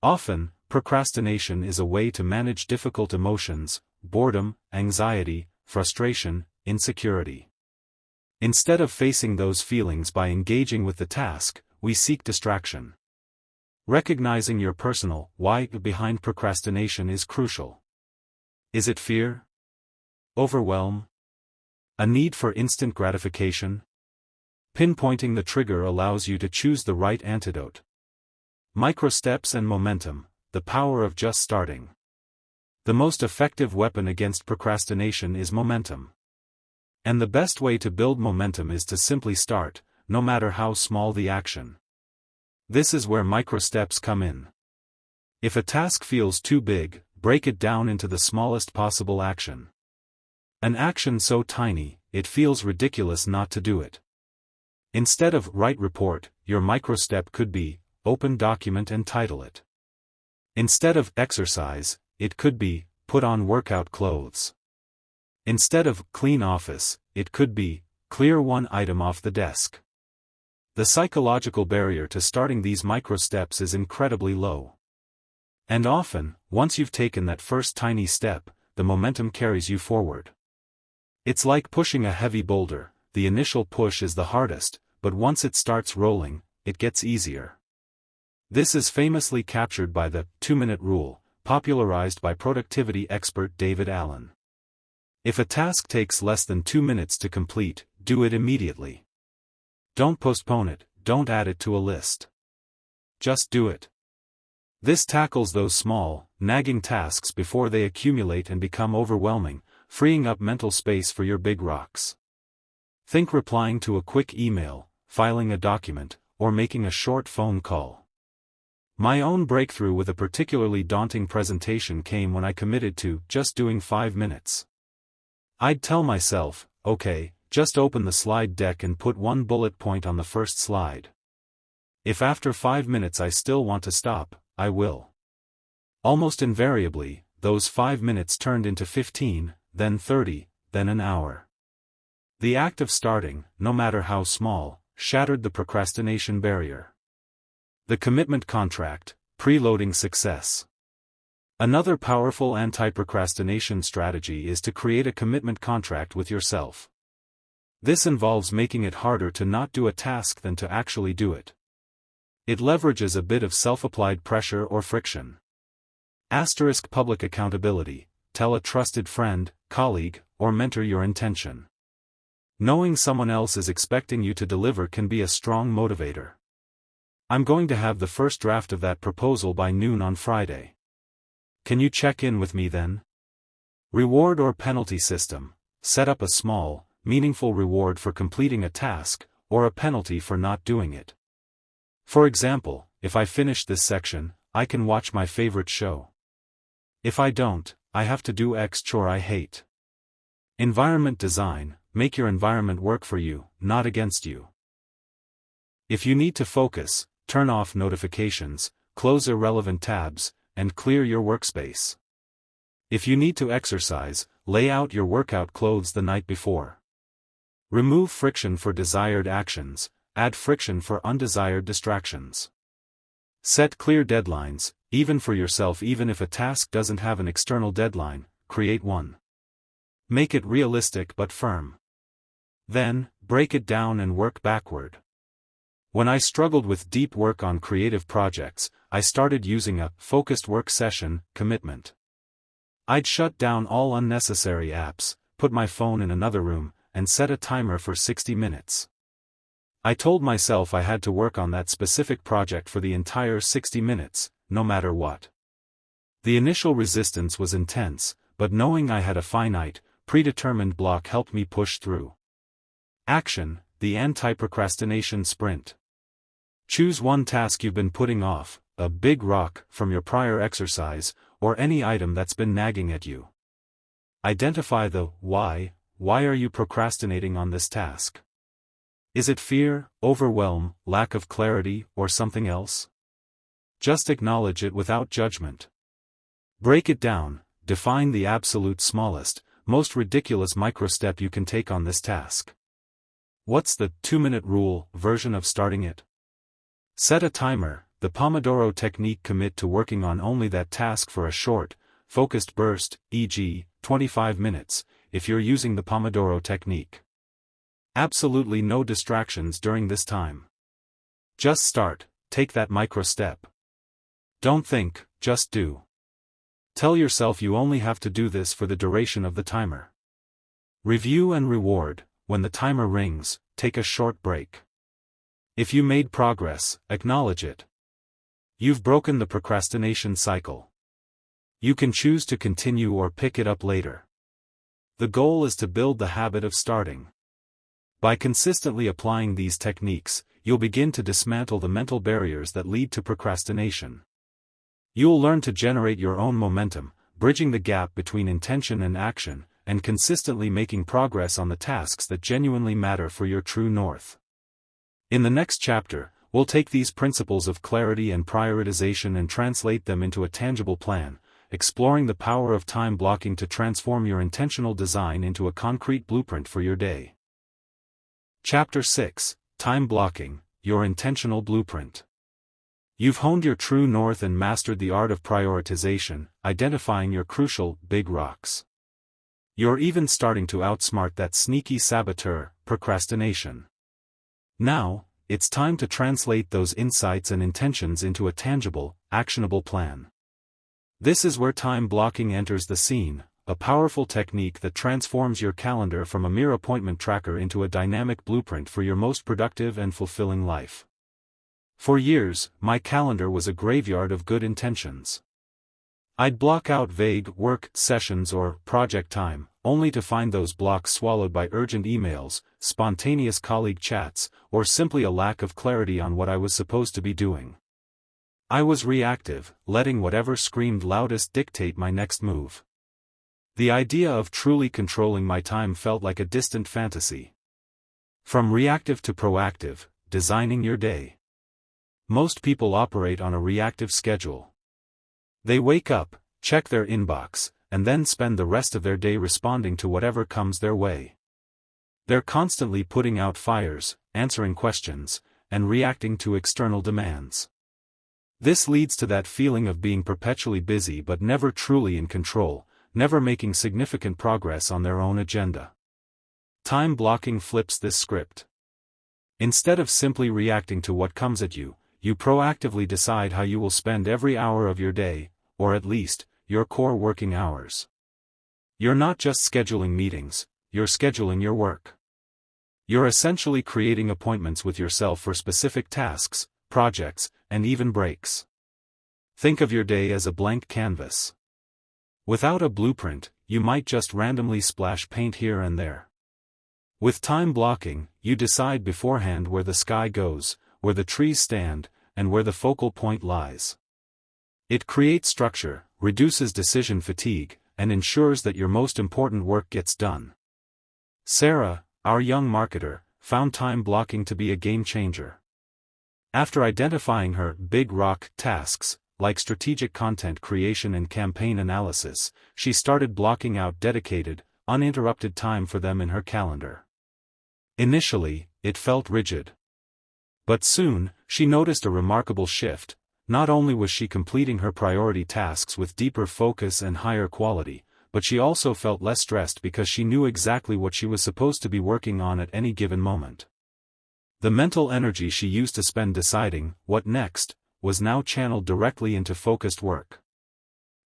Often, procrastination is a way to manage difficult emotions, boredom, anxiety, frustration, insecurity. Instead of facing those feelings by engaging with the task, we seek distraction. Recognizing your personal why behind procrastination is crucial. Is it fear? Overwhelm? A need for instant gratification? Pinpointing the trigger allows you to choose the right antidote. Microsteps and momentum, the power of just starting. The most effective weapon against procrastination is momentum. And the best way to build momentum is to simply start, no matter how small the action. This is where microsteps come in. If a task feels too big, break it down into the smallest possible action. An action so tiny, it feels ridiculous not to do it. Instead of write report, your microstep could be open document and title it. Instead of exercise, it could be put on workout clothes. Instead of clean office, it could be clear one item off the desk. The psychological barrier to starting these microsteps is incredibly low. And often, once you've taken that first tiny step, the momentum carries you forward. It's like pushing a heavy boulder. The initial push is the hardest, but once it starts rolling, it gets easier. This is famously captured by the 2-minute rule, popularized by productivity expert David Allen. If a task takes less than 2 minutes to complete, do it immediately. Don't postpone it, don't add it to a list. Just do it. This tackles those small, nagging tasks before they accumulate and become overwhelming, freeing up mental space for your big rocks. Think replying to a quick email, filing a document, or making a short phone call. My own breakthrough with a particularly daunting presentation came when I committed to just doing 5 minutes. I'd tell myself, okay, just open the slide deck and put one bullet point on the first slide. If after 5 minutes I still want to stop, I will. Almost invariably, those 5 minutes turned into 15, then 30, then an hour. The act of starting, no matter how small, shattered the procrastination barrier. The commitment contract, preloading success. Another powerful anti-procrastination strategy is to create a commitment contract with yourself. This involves making it harder to not do a task than to actually do it. It leverages a bit of self-applied pressure or friction. Public accountability. Tell a trusted friend, colleague, or mentor your intention. Knowing someone else is expecting you to deliver can be a strong motivator. I'm going to have the first draft of that proposal by noon on Friday. Can you check in with me then? Reward or penalty system. Set up a small, meaningful reward for completing a task, or a penalty for not doing it. For example, if I finish this section, I can watch my favorite show. If I don't, I have to do X chore I hate. Environment design. Make your environment work for you, not against you. If you need to focus, turn off notifications, close irrelevant tabs, and clear your workspace. If you need to exercise, lay out your workout clothes the night before. Remove friction for desired actions, add friction for undesired distractions. Set clear deadlines, even for yourself. Even if a task doesn't have an external deadline, create one. Make it realistic but firm. Then, break it down and work backward. When I struggled with deep work on creative projects, I started using a focused work session commitment. I'd shut down all unnecessary apps, put my phone in another room, and set a timer for 60 minutes. I told myself I had to work on that specific project for the entire 60 minutes, no matter what. The initial resistance was intense, but knowing I had a finite, predetermined block helped me push through. Action, the anti-procrastination sprint. Choose one task you've been putting off, a big rock from your prior exercise, or any item that's been nagging at you. Identify the why. Why are you procrastinating on this task? Is it fear, overwhelm, lack of clarity, or something else? Just acknowledge it without judgment. Break it down, define the absolute smallest, most ridiculous microstep you can take on this task. What's the 2-minute rule version of starting it? Set a timer, the Pomodoro technique. Commit to working on only that task for a short, focused burst, e.g., 25 minutes, if you're using the Pomodoro technique. Absolutely no distractions during this time. Just start, take that micro step. Don't think, just do. Tell yourself you only have to do this for the duration of the timer. Review and reward. When the timer rings, take a short break. If you made progress, acknowledge it. You've broken the procrastination cycle. You can choose to continue or pick it up later. The goal is to build the habit of starting. By consistently applying these techniques, you'll begin to dismantle the mental barriers that lead to procrastination. You'll learn to generate your own momentum, bridging the gap between intention and action, and consistently making progress on the tasks that genuinely matter for your true north. In the next chapter, we'll take these principles of clarity and prioritization and translate them into a tangible plan, exploring the power of time blocking to transform your intentional design into a concrete blueprint for your day. Chapter 6, Time Blocking, Your Intentional Blueprint. You've honed your true north and mastered the art of prioritization, identifying your crucial, big rocks. You're even starting to outsmart that sneaky saboteur, procrastination. Now, it's time to translate those insights and intentions into a tangible, actionable plan. This is where time blocking enters the scene, a powerful technique that transforms your calendar from a mere appointment tracker into a dynamic blueprint for your most productive and fulfilling life. For years, my calendar was a graveyard of good intentions. I'd block out vague work sessions or project time, only to find those blocks swallowed by urgent emails, spontaneous colleague chats, or simply a lack of clarity on what I was supposed to be doing. I was reactive, letting whatever screamed loudest dictate my next move. The idea of truly controlling my time felt like a distant fantasy. From reactive to proactive, designing your day. Most people operate on a reactive schedule. They wake up, check their inbox, and then spend the rest of their day responding to whatever comes their way. They're constantly putting out fires, answering questions, and reacting to external demands. This leads to that feeling of being perpetually busy but never truly in control, never making significant progress on their own agenda. Time blocking flips this script. Instead of simply reacting to what comes at you, you proactively decide how you will spend every hour of your day, or at least, your core working hours. You're not just scheduling meetings, you're scheduling your work. You're essentially creating appointments with yourself for specific tasks, projects, and even breaks. Think of your day as a blank canvas. Without a blueprint, you might just randomly splash paint here and there. With time blocking, you decide beforehand where the sky goes, where the trees stand, and where the focal point lies. It creates structure, reduces decision fatigue, and ensures that your most important work gets done. Sarah, our young marketer, found time blocking to be a game changer. After identifying her big rock tasks, like strategic content creation and campaign analysis, she started blocking out dedicated, uninterrupted time for them in her calendar. Initially, it felt rigid. But soon, she noticed a remarkable shift. Not only was she completing her priority tasks with deeper focus and higher quality, but she also felt less stressed because she knew exactly what she was supposed to be working on at any given moment. The mental energy she used to spend deciding what next was now channeled directly into focused work.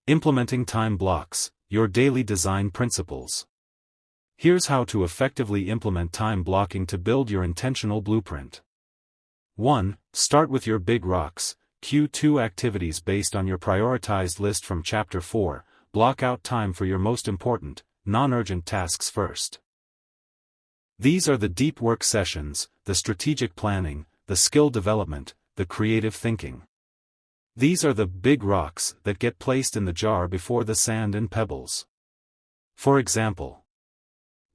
Implementing time blocks, your daily design principles. Here's how to effectively implement time blocking to build your intentional blueprint. 1. Start with your big rocks. Q2 activities based on your prioritized list from Chapter 4. Block out time for your most important, non-urgent tasks first. These are the deep work sessions, the strategic planning, the skill development, the creative thinking. These are the big rocks that get placed in the jar before the sand and pebbles. For example,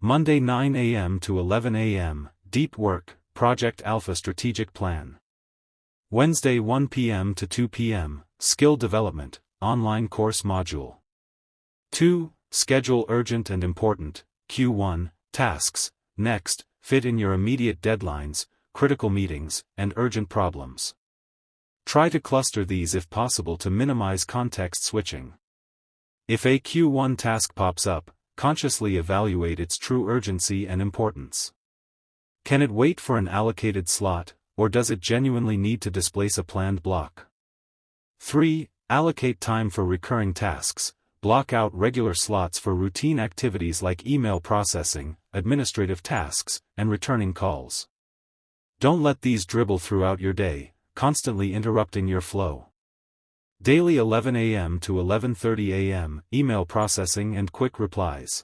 Monday 9 a.m. to 11 a.m., deep work, Project Alpha strategic plan. Wednesday 1 p.m. to 2 p.m., skill development, online course module. 2. Schedule urgent and important, Q1, tasks. Next, fit in your immediate deadlines, critical meetings, and urgent problems. Try to cluster these if possible to minimize context switching. If a Q1 task pops up, consciously evaluate its true urgency and importance. Can it wait for an allocated slot, or does it genuinely need to displace a planned block? 3. Allocate time for recurring tasks. Block out regular slots for routine activities like email processing, administrative tasks, and returning calls. Don't let these dribble throughout your day, constantly interrupting your flow. Daily 11 a.m. to 11:30 a.m., email processing and quick replies.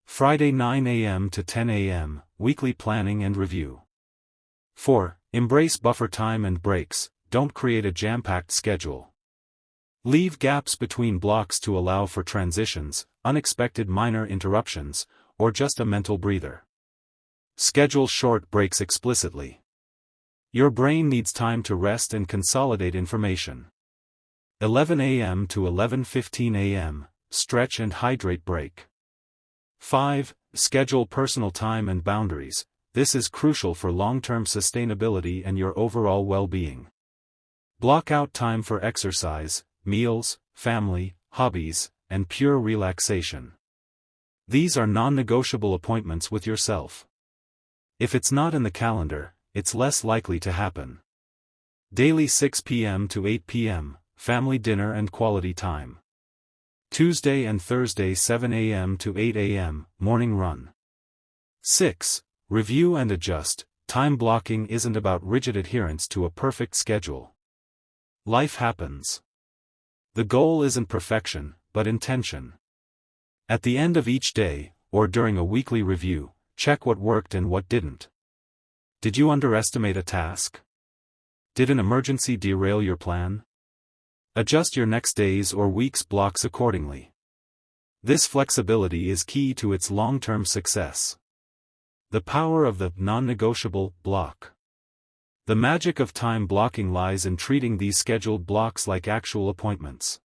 Friday 9 a.m. to 10 a.m., weekly planning and review. 4. Embrace buffer time and breaks. Don't create a jam-packed schedule. Leave gaps between blocks to allow for transitions, unexpected minor interruptions, or just a mental breather. Schedule short breaks explicitly. Your brain needs time to rest and consolidate information. 11 a.m. to 11:15 a.m., stretch and hydrate break. 5. Schedule personal time and boundaries. This is crucial for long-term sustainability and your overall well-being. Block out time for exercise, meals, family, hobbies, and pure relaxation. These are non-negotiable appointments with yourself. If it's not in the calendar, it's less likely to happen. Daily 6 p.m. to 8 p.m., family dinner and quality time. Tuesday and Thursday 7 a.m. to 8 a.m., morning run. 6. Review and adjust. Time blocking isn't about rigid adherence to a perfect schedule. Life happens. The goal isn't perfection, but intention. At the end of each day, or during a weekly review, check what worked and what didn't. Did you underestimate a task? Did an emergency derail your plan? Adjust your next day's or week's blocks accordingly. This flexibility is key to its long-term success. The power of the non-negotiable block. The magic of time blocking lies in treating these scheduled blocks like actual appointments.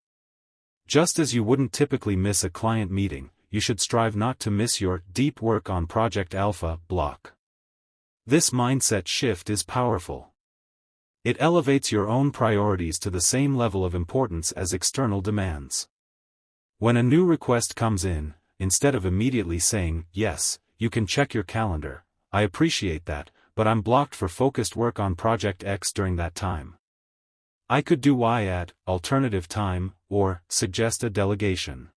Just as you wouldn't typically miss a client meeting, you should strive not to miss your deep work on Project Alpha block. This mindset shift is powerful. It elevates your own priorities to the same level of importance as external demands. When a new request comes in, instead of immediately saying, "Yes, you can check your calendar, I appreciate that, but I'm blocked for focused work on Project X during that time. I could do Y at alternative time," or suggest a delegation.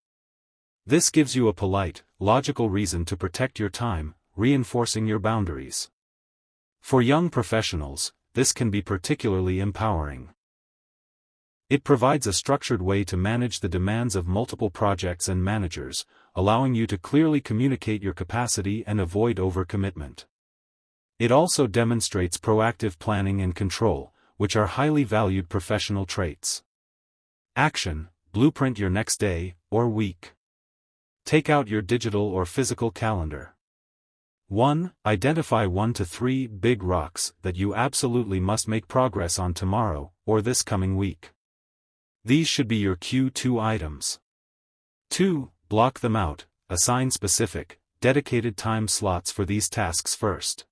This gives you a polite, logical reason to protect your time, reinforcing your boundaries. For young professionals, this can be particularly empowering. It provides a structured way to manage the demands of multiple projects and managers, allowing you to clearly communicate your capacity and avoid overcommitment. It also demonstrates proactive planning and control, which are highly valued professional traits. Action: blueprint your next day, or week. Take out your digital or physical calendar. 1. Identify 1 to 3 big rocks that you absolutely must make progress on tomorrow, or this coming week. These should be your Q2 items. 2. Block them out, assign specific, dedicated time slots for these tasks first.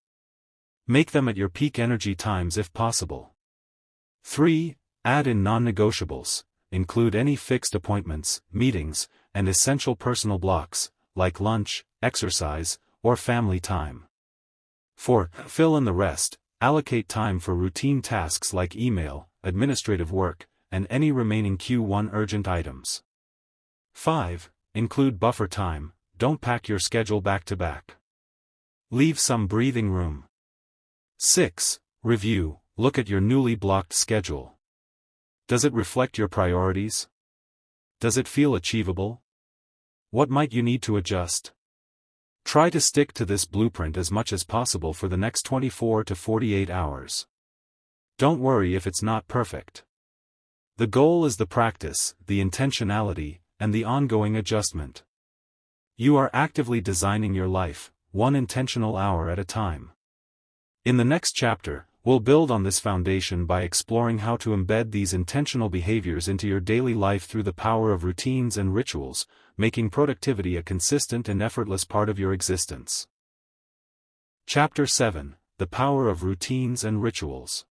Make them at your peak energy times if possible. 3. Add in non-negotiables. Include any fixed appointments, meetings, and essential personal blocks, like lunch, exercise, or family time. 4. Fill in the rest. Allocate time for routine tasks like email, administrative work, and any remaining Q1 urgent items. 5. Include buffer time. Don't pack your schedule back to back. Leave some breathing room. 6. Review. Look at your newly blocked schedule. Does it reflect your priorities? Does it feel achievable? What might you need to adjust? Try to stick to this blueprint as much as possible for the next 24 to 48 hours. Don't worry if it's not perfect. The goal is the practice, the intentionality, and the ongoing adjustment. You are actively designing your life, one intentional hour at a time. In the next chapter, we'll build on this foundation by exploring how to embed these intentional behaviors into your daily life through the power of routines and rituals, making productivity a consistent and effortless part of your existence. Chapter 7: The Power of Routines and Rituals.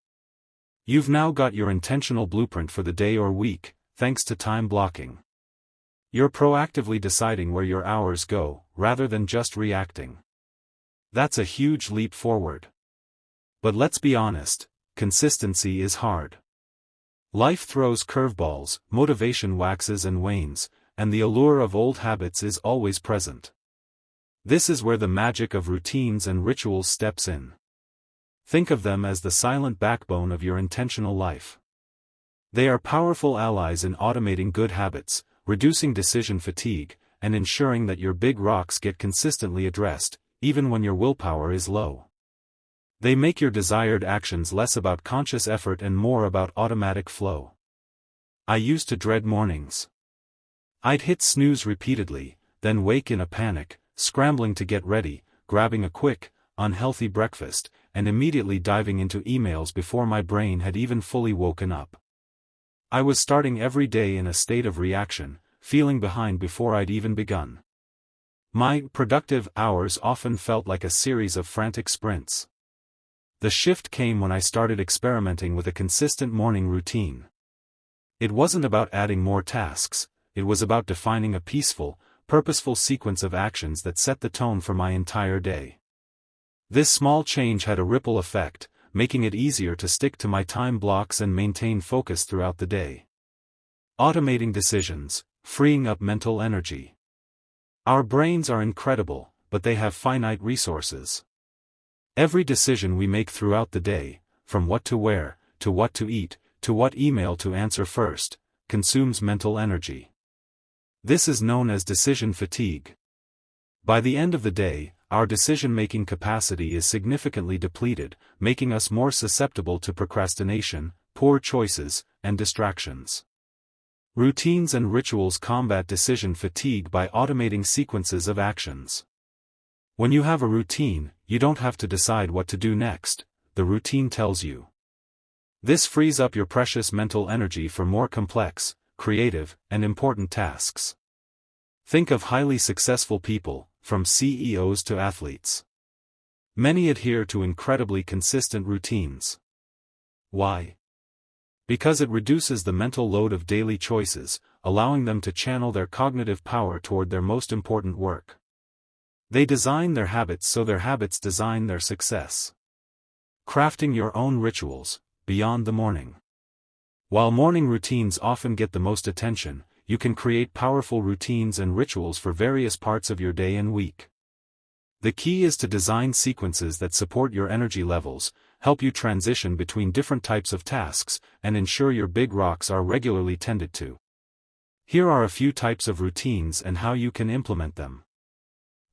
You've now got your intentional blueprint for the day or week, thanks to time blocking. You're proactively deciding where your hours go, rather than just reacting. That's a huge leap forward. But let's be honest, consistency is hard. Life throws curveballs, motivation waxes and wanes, and the allure of old habits is always present. This is where the magic of routines and rituals steps in. Think of them as the silent backbone of your intentional life. They are powerful allies in automating good habits, reducing decision fatigue, and ensuring that your big rocks get consistently addressed, even when your willpower is low. They make your desired actions less about conscious effort and more about automatic flow. I used to dread mornings. I'd hit snooze repeatedly, then wake in a panic, scrambling to get ready, grabbing a quick, unhealthy breakfast, and immediately diving into emails before my brain had even fully woken up. I was starting every day in a state of reaction, feeling behind before I'd even begun. My productive hours often felt like a series of frantic sprints. The shift came when I started experimenting with a consistent morning routine. It wasn't about adding more tasks, it was about defining a peaceful, purposeful sequence of actions that set the tone for my entire day. This small change had a ripple effect, making it easier to stick to my time blocks and maintain focus throughout the day. Automating decisions, freeing up mental energy. Our brains are incredible, but they have finite resources. Every decision we make throughout the day, from what to wear, to what to eat, to what email to answer first, consumes mental energy. This is known as decision fatigue. By the end of the day, our decision-making capacity is significantly depleted, making us more susceptible to procrastination, poor choices, and distractions. Routines and rituals combat decision fatigue by automating sequences of actions. When you have a routine, you don't have to decide what to do next, the routine tells you. This frees up your precious mental energy for more complex, creative, and important tasks. Think of highly successful people, from CEOs to athletes. Many adhere to incredibly consistent routines. Why? Because it reduces the mental load of daily choices, allowing them to channel their cognitive power toward their most important work. They design their habits so their habits design their success. Crafting your own rituals, beyond the morning. While morning routines often get the most attention, you can create powerful routines and rituals for various parts of your day and week. The key is to design sequences that support your energy levels, help you transition between different types of tasks, and ensure your big rocks are regularly tended to. Here are a few types of routines and how you can implement them.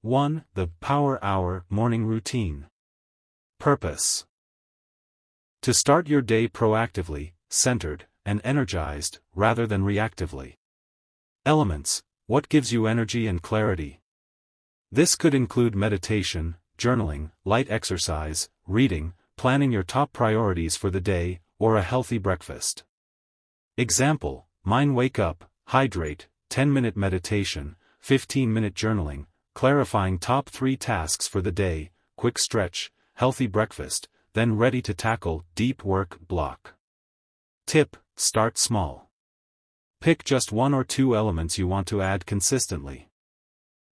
1. The Power Hour Morning Routine. Purpose. To start your day proactively, centered, and energized, rather than reactively. Elements. What gives you energy and clarity? This could include meditation, journaling, light exercise, reading, planning your top priorities for the day, or a healthy breakfast. Example: mine: wake up, hydrate, 10-minute meditation, 15-minute journaling, clarifying top 3 tasks for the day, quick stretch, healthy breakfast, then ready to tackle deep work block. Tip: start small. Pick just 1 or 2 elements you want to add consistently.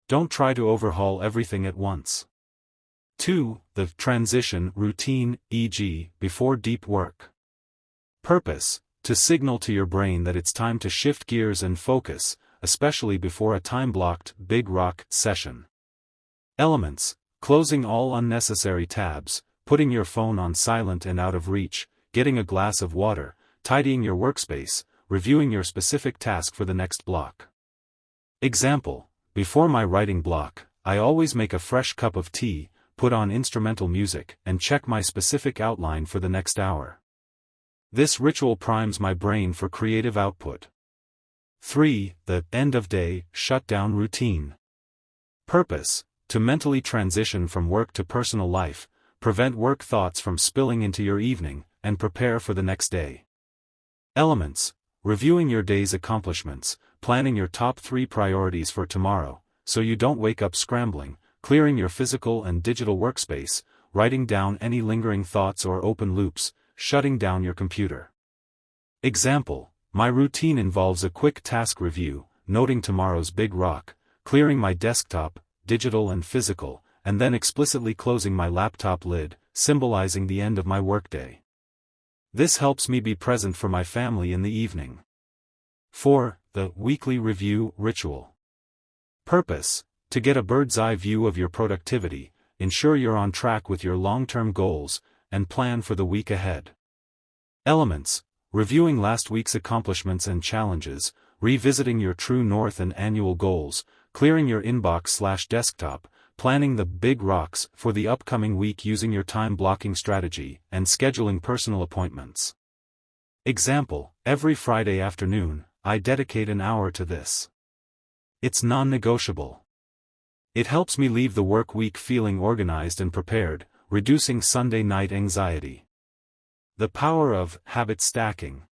Don't try to overhaul everything at once. 2. The transition routine, e.g., before deep work. Purpose: to signal to your brain that it's time to shift gears and focus, especially before a time-blocked big rock session. Elements: closing all unnecessary tabs, putting your phone on silent and out of reach, getting a glass of water, tidying your workspace, reviewing your specific task for the next block. Example: before my writing block, I always make a fresh cup of tea, put on instrumental music, and check my specific outline for the next hour. This ritual primes my brain for creative output. 3. The end-of-day shutdown routine. Purpose: to mentally transition from work to personal life, prevent work thoughts from spilling into your evening, and prepare for the next day. Elements: reviewing your day's accomplishments, planning your top 3 priorities for tomorrow, so you don't wake up scrambling, clearing your physical and digital workspace, writing down any lingering thoughts or open loops, shutting down your computer. Example: my routine involves a quick task review, noting tomorrow's big rock, clearing my desktop, digital and physical, and then explicitly closing my laptop lid, symbolizing the end of my workday. This helps me be present for my family in the evening. 4. The weekly review ritual. Purpose: to get a bird's-eye view of your productivity, ensure you're on track with your long-term goals, and plan for the week ahead. Elements: reviewing last week's accomplishments and challenges, revisiting your true north and annual goals, clearing your inbox/desktop, planning the big rocks for the upcoming week using your time-blocking strategy, and scheduling personal appointments. Example: every Friday afternoon, I dedicate an hour to this. It's non-negotiable. It helps me leave the work week feeling organized and prepared, reducing Sunday night anxiety. The power of habit stacking.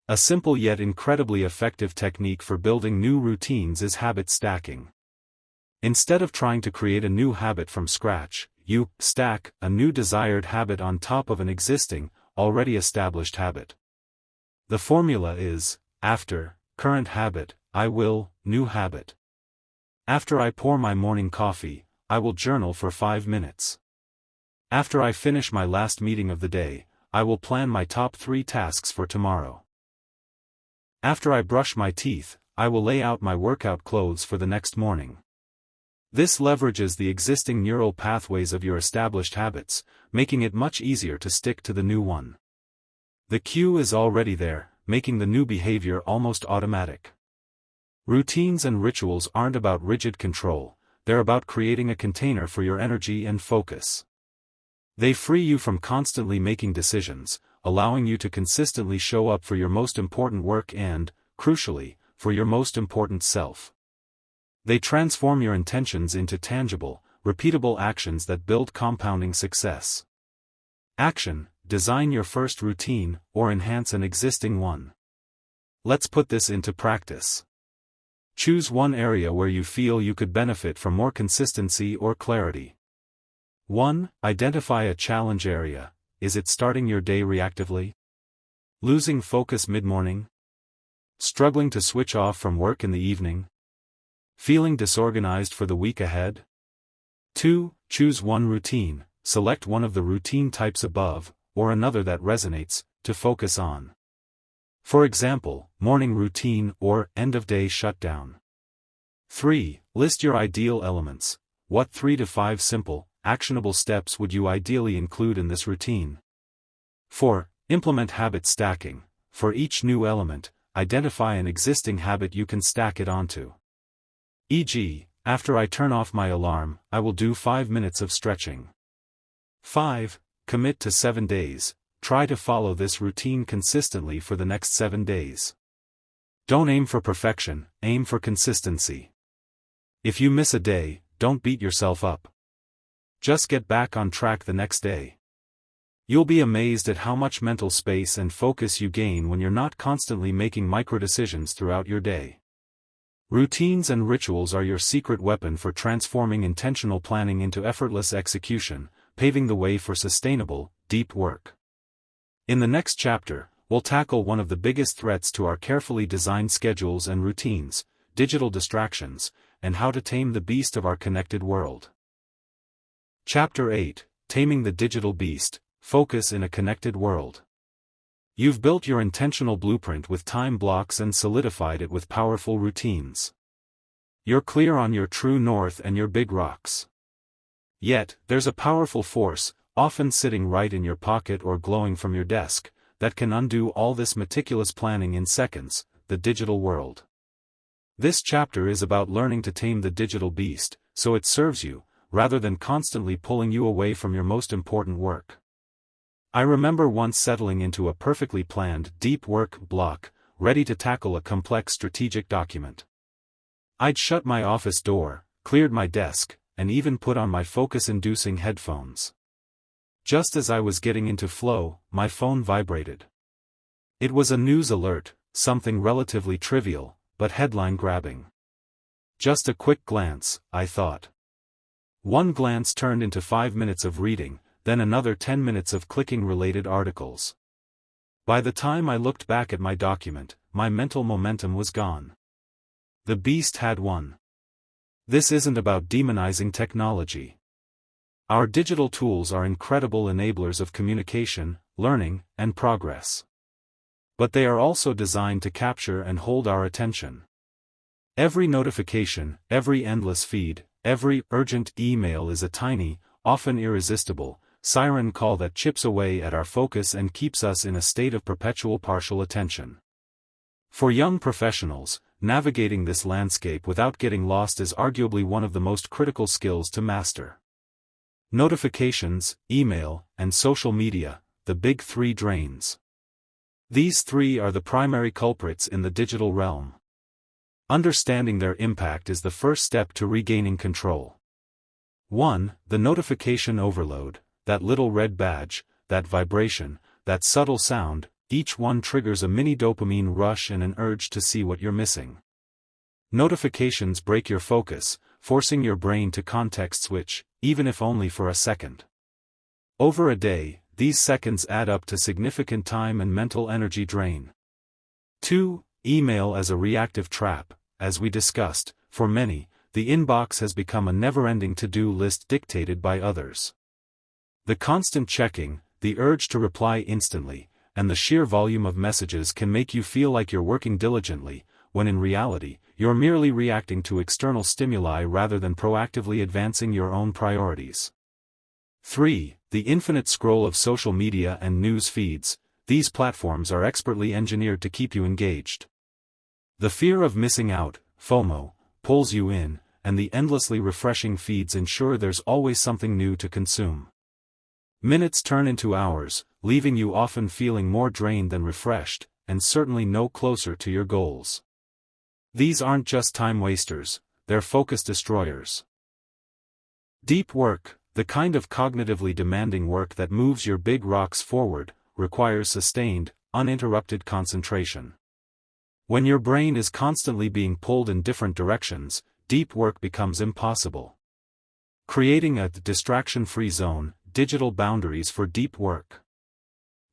A simple yet incredibly effective technique for building new routines is habit stacking. Instead of trying to create a new habit from scratch, you stack a new desired habit on top of an existing, already established habit. The formula is: after current habit, I will new habit. After I pour my morning coffee, I will journal for 5 minutes. After I finish my last meeting of the day, I will plan my top 3 tasks for tomorrow. After I brush my teeth, I will lay out my workout clothes for the next morning. This leverages the existing neural pathways of your established habits, making it much easier to stick to the new one. The cue is already there, making the new behavior almost automatic. Routines and rituals aren't about rigid control, they're about creating a container for your energy and focus. They free you from constantly making decisions, allowing you to consistently show up for your most important work and, crucially, for your most important self. They transform your intentions into tangible, repeatable actions that build compounding success. Action: design your first routine, or enhance an existing one. Let's put this into practice. Choose one area where you feel you could benefit from more consistency or clarity. 1. Identify a challenge area. Is it starting your day reactively? Losing focus mid-morning? Struggling to switch off from work in the evening? Feeling disorganized for the week ahead? 2. Choose one routine, select one of the routine types above, or another that resonates, to focus on. For example, morning routine or end-of-day shutdown. 3. List your ideal elements. What 3 to 5 simple, actionable steps would you ideally include in this routine? 4. Implement habit stacking. For each new element, identify an existing habit you can stack it onto. E.g., after I turn off my alarm, I will do 5 minutes of stretching. 5. Commit to 7 days. Try to follow this routine consistently for the next 7 days. Don't aim for perfection, aim for consistency. If you miss a day, don't beat yourself up. Just get back on track the next day. You'll be amazed at how much mental space and focus you gain when you're not constantly making micro-decisions throughout your day. Routines and rituals are your secret weapon for transforming intentional planning into effortless execution, paving the way for sustainable, deep work. In the next chapter, we'll tackle one of the biggest threats to our carefully designed schedules and routines, digital distractions, and how to tame the beast of our connected world. Chapter 8, Taming the Digital Beast, Focus in a Connected World. You've built your intentional blueprint with time blocks and solidified it with powerful routines. You're clear on your true north and your big rocks. Yet, there's a powerful force, often sitting right in your pocket or glowing from your desk, that can undo all this meticulous planning in seconds: the digital world. This chapter is about learning to tame the digital beast, so it serves you, rather than constantly pulling you away from your most important work. I remember once settling into a perfectly planned, deep work block, ready to tackle a complex strategic document. I'd shut my office door, cleared my desk, and even put on my focus-inducing headphones. Just as I was getting into flow, my phone vibrated. It was a news alert, something relatively trivial, but headline-grabbing. Just a quick glance, I thought. One glance turned into 5 minutes of reading, then another 10 minutes of clicking related articles. By the time I looked back at my document, my mental momentum was gone. The beast had won. This isn't about demonizing technology. Our digital tools are incredible enablers of communication, learning, and progress. But they are also designed to capture and hold our attention. Every notification, every endless feed, every urgent email is a tiny, often irresistible, siren call that chips away at our focus and keeps us in a state of perpetual partial attention. For young professionals, navigating this landscape without getting lost is arguably one of the most critical skills to master. Notifications, email, and social media, the big three drains. These three are the primary culprits in the digital realm. Understanding their impact is the first step to regaining control. 1. The notification overload, that little red badge, that vibration, that subtle sound, each one triggers a mini dopamine rush and an urge to see what you're missing. Notifications break your focus, forcing your brain to context switch, even if only for a second. Over a day, these seconds add up to significant time and mental energy drain. 2. Email as a reactive trap. As we discussed, for many, the inbox has become a never-ending to-do list dictated by others. The constant checking, the urge to reply instantly, and the sheer volume of messages can make you feel like you're working diligently, when in reality, you're merely reacting to external stimuli rather than proactively advancing your own priorities. 3. The infinite scroll of social media and news feeds. These platforms are expertly engineered to keep you engaged. The fear of missing out, FOMO, pulls you in, and the endlessly refreshing feeds ensure there's always something new to consume. Minutes turn into hours, leaving you often feeling more drained than refreshed, and certainly no closer to your goals. These aren't just time wasters, they're focus destroyers. Deep work, the kind of cognitively demanding work that moves your big rocks forward, requires sustained, uninterrupted concentration. When your brain is constantly being pulled in different directions, deep work becomes impossible. Creating a distraction-free zone, digital boundaries for deep work.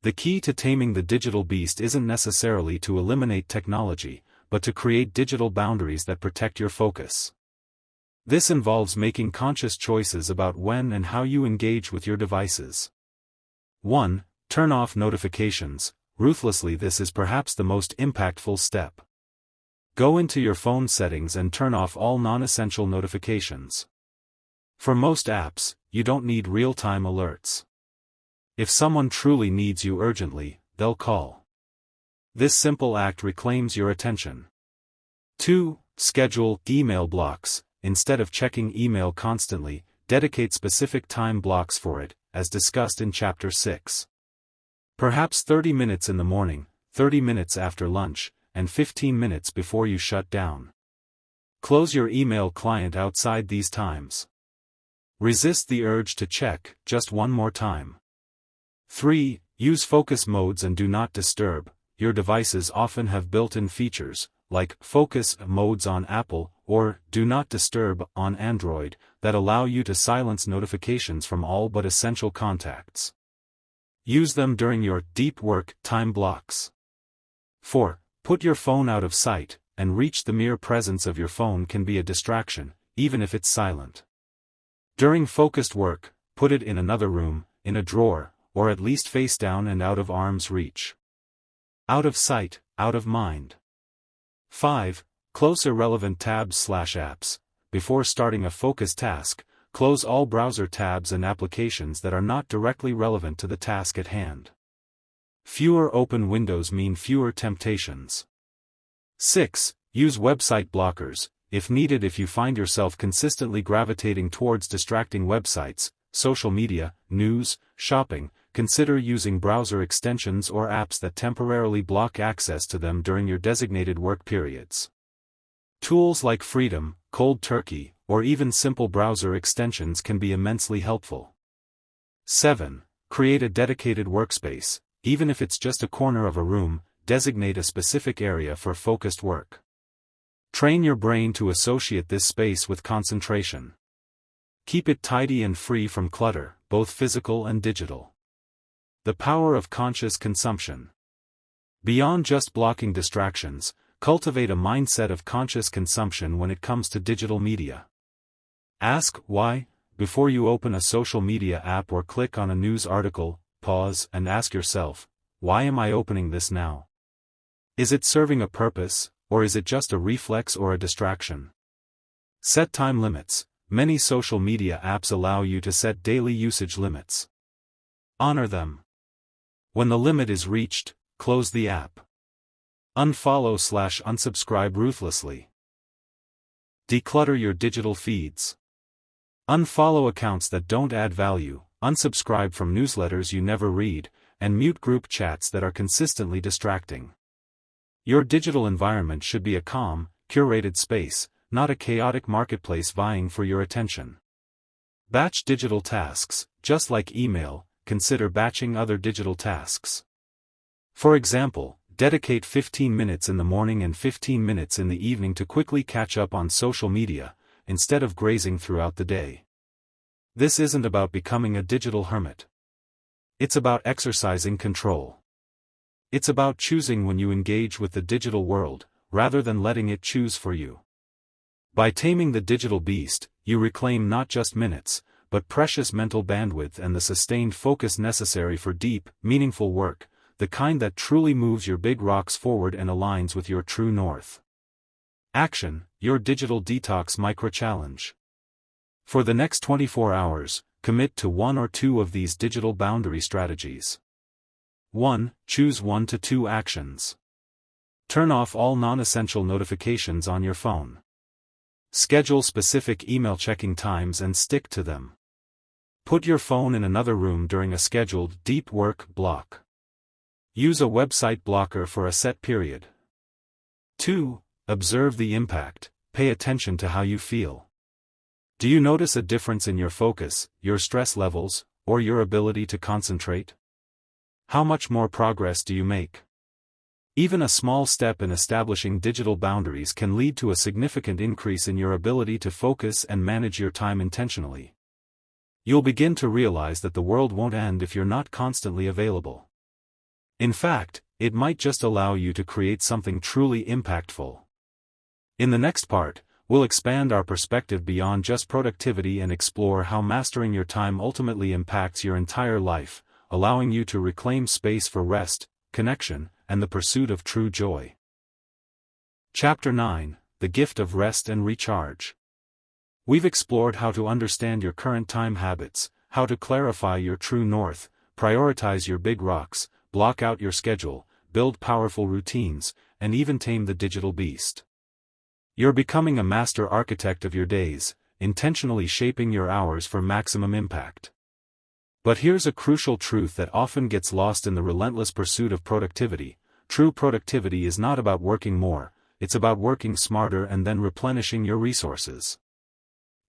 The key to taming the digital beast isn't necessarily to eliminate technology, but to create digital boundaries that protect your focus. This involves making conscious choices about when and how you engage with your devices. 1. Turn off notifications. Ruthlessly, this is perhaps the most impactful step. Go into your phone settings and turn off all non-essential notifications. For most apps, you don't need real-time alerts. If someone truly needs you urgently, they'll call. This simple act reclaims your attention. 2. Schedule email blocks. Instead of checking email constantly, dedicate specific time blocks for it, as discussed in Chapter 6. Perhaps 30 minutes in the morning, 30 minutes after lunch, and 15 minutes before you shut down. Close your email client outside these times. Resist the urge to check just one more time. 3. Use focus modes and do not disturb. Your devices often have built-in features, like focus modes on Apple or Do Not Disturb on Android, that allow you to silence notifications from all but essential contacts. Use them during your deep work time blocks. 4. Put your phone out of sight and reach. The mere presence of your phone can be a distraction, even if it's silent. During focused work, put it in another room, in a drawer, or at least face down and out of arm's reach. Out of sight, out of mind. 5. Close irrelevant tabs/apps. Before starting a focused task, close all browser tabs and applications that are not directly relevant to the task at hand. Fewer open windows mean fewer temptations. 6. Use website blockers, if needed. If you find yourself consistently gravitating towards distracting websites, social media, news, shopping, consider using browser extensions or apps that temporarily block access to them during your designated work periods. Tools like Freedom, Cold Turkey, or even simple browser extensions can be immensely helpful. 7. Create a dedicated workspace, even if it's just a corner of a room. Designate a specific area for focused work. Train your brain to associate this space with concentration. Keep it tidy and free from clutter, both physical and digital. The power of conscious consumption. Beyond just blocking distractions, cultivate a mindset of conscious consumption when it comes to digital media. Ask why before you open a social media app or click on a news article. Pause and ask yourself, why am I opening this now? Is it serving a purpose, or is it just a reflex or a distraction? Set time limits. Many social media apps allow you to set daily usage limits. Honor them. When the limit is reached, close the app. Unfollow/unsubscribe ruthlessly. Declutter your digital feeds. Unfollow accounts that don't add value, unsubscribe from newsletters you never read, and mute group chats that are consistently distracting. Your digital environment should be a calm, curated space, not a chaotic marketplace vying for your attention. Batch digital tasks. Just like email, consider batching other digital tasks. For example, dedicate 15 minutes in the morning and 15 minutes in the evening to quickly catch up on social media, instead of grazing throughout the day. This isn't about becoming a digital hermit. It's about exercising control. It's about choosing when you engage with the digital world, rather than letting it choose for you. By taming the digital beast, you reclaim not just minutes, but precious mental bandwidth and the sustained focus necessary for deep, meaningful work, the kind that truly moves your big rocks forward and aligns with your true north. Action, your digital detox micro-challenge. For the next 24 hours, commit to one or two of these digital boundary strategies. 1. Choose 1 to 2 actions. Turn off all non-essential notifications on your phone. Schedule specific email checking times and stick to them. Put your phone in another room during a scheduled deep work block. Use a website blocker for a set period. 2. Observe the impact. Pay attention to how you feel. Do you notice a difference in your focus, your stress levels, or your ability to concentrate? How much more progress do you make? Even a small step in establishing digital boundaries can lead to a significant increase in your ability to focus and manage your time intentionally. You'll begin to realize that the world won't end if you're not constantly available. In fact, it might just allow you to create something truly impactful. In the next part, we'll expand our perspective beyond just productivity and explore how mastering your time ultimately impacts your entire life, allowing you to reclaim space for rest, connection, and the pursuit of true joy. Chapter 9: The Gift of Rest and Recharge. We've explored how to understand your current time habits, how to clarify your true north, prioritize your big rocks, block out your schedule, build powerful routines, and even tame the digital beast. You're becoming a master architect of your days, intentionally shaping your hours for maximum impact. But here's a crucial truth that often gets lost in the relentless pursuit of productivity. True productivity is not about working more, it's about working smarter and then replenishing your resources.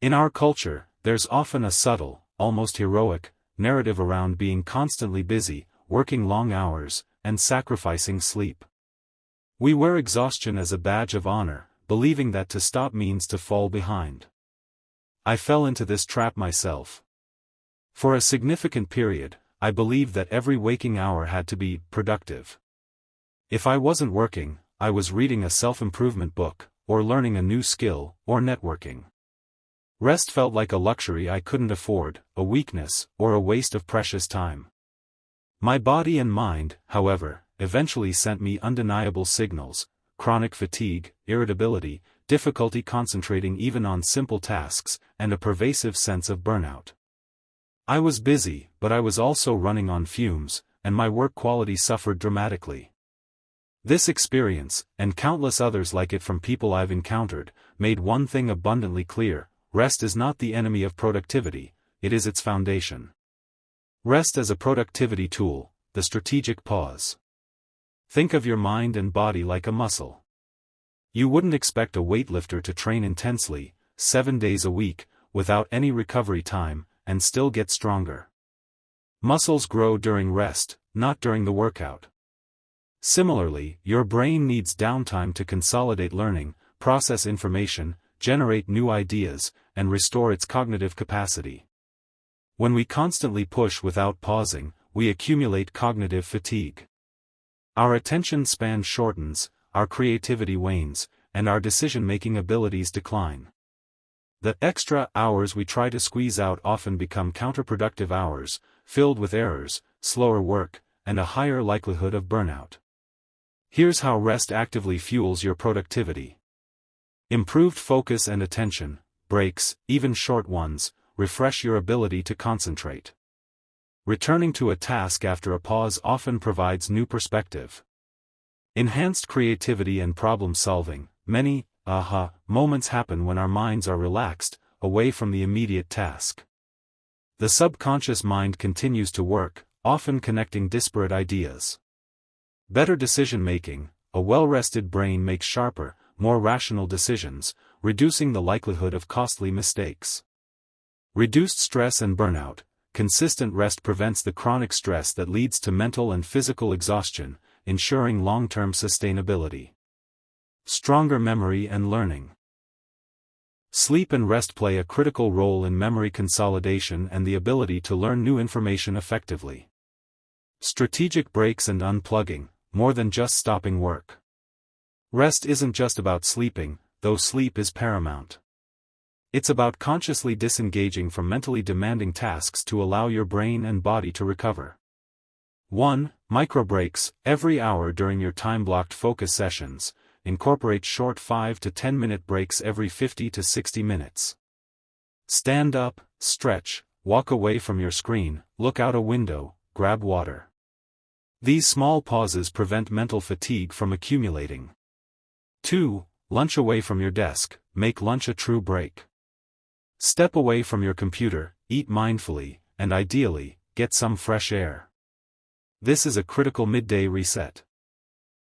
In our culture, there's often a subtle, almost heroic, narrative around being constantly busy, working long hours, and sacrificing sleep. We wear exhaustion as a badge of honor, believing that to stop means to fall behind. I fell into this trap myself. For a significant period, I believed that every waking hour had to be productive. If I wasn't working, I was reading a self-improvement book, or learning a new skill, or networking. Rest felt like a luxury I couldn't afford, a weakness, or a waste of precious time. My body and mind, however, eventually sent me undeniable signals: chronic fatigue, irritability, difficulty concentrating even on simple tasks, and a pervasive sense of burnout. I was busy, but I was also running on fumes, and my work quality suffered dramatically. This experience, and countless others like it from people I've encountered, made one thing abundantly clear: rest is not the enemy of productivity, it is its foundation. Rest as a productivity tool, the strategic pause. Think of your mind and body like a muscle. You wouldn't expect a weightlifter to train intensely, 7 days a week, without any recovery time, and still get stronger. Muscles grow during rest, not during the workout. Similarly, your brain needs downtime to consolidate learning, process information, generate new ideas, and restore its cognitive capacity. When we constantly push without pausing, we accumulate cognitive fatigue. Our attention span shortens, our creativity wanes, and our decision-making abilities decline. The extra hours we try to squeeze out often become counterproductive hours, filled with errors, slower work, and a higher likelihood of burnout. Here's how rest actively fuels your productivity. Improved focus and attention. Breaks, even short ones, refresh your ability to concentrate. Returning to a task after a pause often provides new perspective. Enhanced creativity and problem-solving. Many aha moments happen when our minds are relaxed, away from the immediate task. The subconscious mind continues to work, often connecting disparate ideas. Better decision-making. A well-rested brain makes sharper, more rational decisions, reducing the likelihood of costly mistakes. Reduced stress and burnout. Consistent rest prevents the chronic stress that leads to mental and physical exhaustion, ensuring long-term sustainability. Stronger memory and learning. Sleep and rest play a critical role in memory consolidation and the ability to learn new information effectively. Strategic breaks and unplugging, more than just stopping work. Rest isn't just about sleeping, though sleep is paramount. It's about consciously disengaging from mentally demanding tasks to allow your brain and body to recover. 1. Micro breaks. Every hour during your time-blocked focus sessions, incorporate short 5 to 10 minute breaks every 50 to 60 minutes. Stand up, stretch, walk away from your screen, look out a window, grab water. These small pauses prevent mental fatigue from accumulating. 2. Lunch away from your desk. Make lunch a true break. Step away from your computer, eat mindfully, and ideally, get some fresh air. This is a critical midday reset.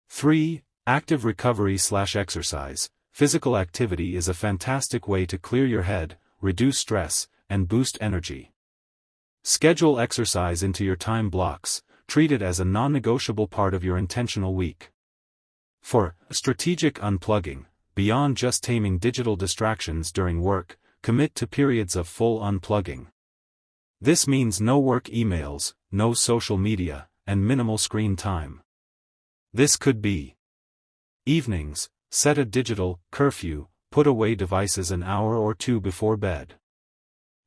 3. Active recovery/exercise. Physical activity is a fantastic way to clear your head, reduce stress, and boost energy. Schedule exercise into your time blocks, treat it as a non-negotiable part of your intentional week. 4. Strategic unplugging. Beyond just taming digital distractions during work, commit to periods of full unplugging. This means no work emails, no social media, and minimal screen time. This could be evenings. Set a digital curfew, put away devices an hour or two before bed.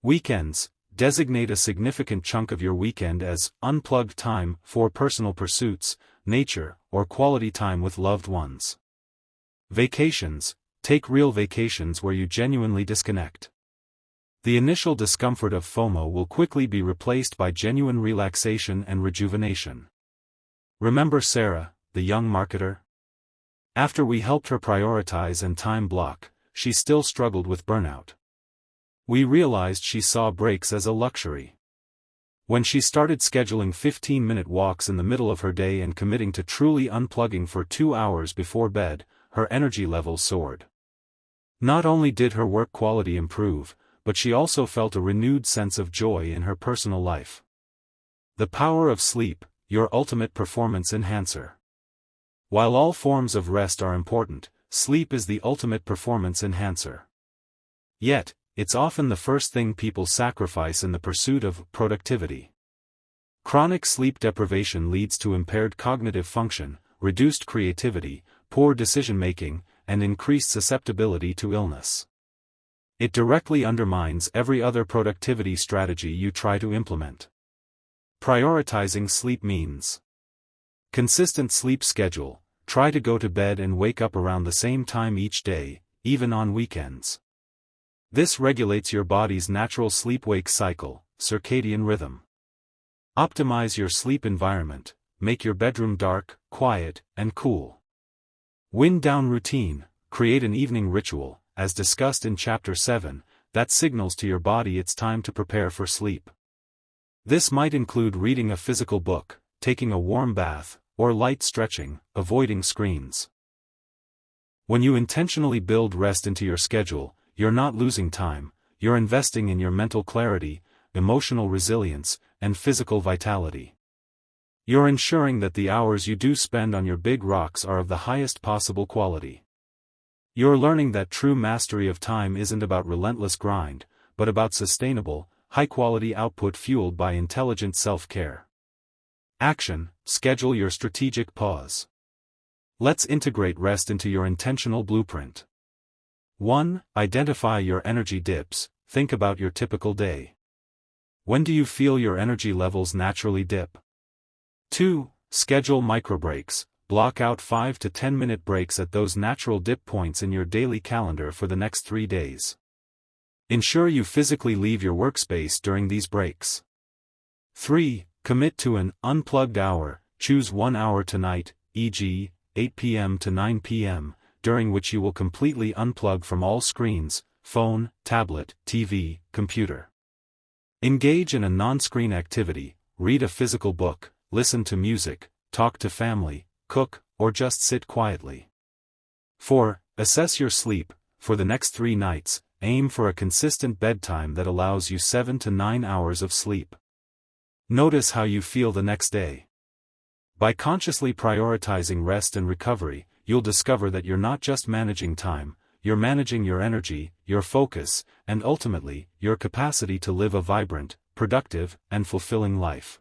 Weekends. Designate a significant chunk of your weekend as unplugged time for personal pursuits, nature, or quality time with loved ones. Vacations. Take real vacations where you genuinely disconnect. The initial discomfort of FOMO will quickly be replaced by genuine relaxation and rejuvenation. Remember Sarah, the young marketer? After we helped her prioritize and time block, she still struggled with burnout. We realized she saw breaks as a luxury. When she started scheduling 15-minute walks in the middle of her day and committing to truly unplugging for 2 hours before bed, her energy levels soared. Not only did her work quality improve, but she also felt a renewed sense of joy in her personal life. The power of sleep, your ultimate performance enhancer. While all forms of rest are important, sleep is the ultimate performance enhancer. Yet, it's often the first thing people sacrifice in the pursuit of productivity. Chronic sleep deprivation leads to impaired cognitive function, reduced creativity, poor decision-making, and increased susceptibility to illness. It directly undermines every other productivity strategy you try to implement. Prioritizing sleep means consistent sleep schedule. Try to go to bed and wake up around the same time each day, even on weekends. This regulates your body's natural sleep-wake cycle, circadian rhythm. Optimize your sleep environment. Make your bedroom dark, quiet, and cool. Wind down routine. Create an evening ritual, as discussed in Chapter 7, that signals to your body it's time to prepare for sleep. This might include reading a physical book, taking a warm bath, or light stretching, avoiding screens. When you intentionally build rest into your schedule, you're not losing time, you're investing in your mental clarity, emotional resilience, and physical vitality. You're ensuring that the hours you do spend on your big rocks are of the highest possible quality. You're learning that true mastery of time isn't about relentless grind, but about sustainable, high-quality output fueled by intelligent self-care. Action: schedule your strategic pause. Let's integrate rest into your intentional blueprint. 1. Identify your energy dips. Think about your typical day. When do you feel your energy levels naturally dip? 2. Schedule microbreaks. Block out 5 to 10 minute breaks at those natural dip points in your daily calendar for the next 3 days. Ensure you physically leave your workspace during these breaks. 3. Commit to an unplugged hour. Choose 1 hour tonight, e.g., 8 p.m. to 9 p.m., during which you will completely unplug from all screens, phone, tablet, TV, computer. Engage in a non-screen activity, read a physical book, listen to music, talk to family, cook, or just sit quietly. 4. Assess your sleep. For the next 3 nights, aim for a consistent bedtime that allows you 7 to 9 hours of sleep. Notice how you feel the next day. By consciously prioritizing rest and recovery, you'll discover that you're not just managing time, you're managing your energy, your focus, and ultimately, your capacity to live a vibrant, productive, and fulfilling life.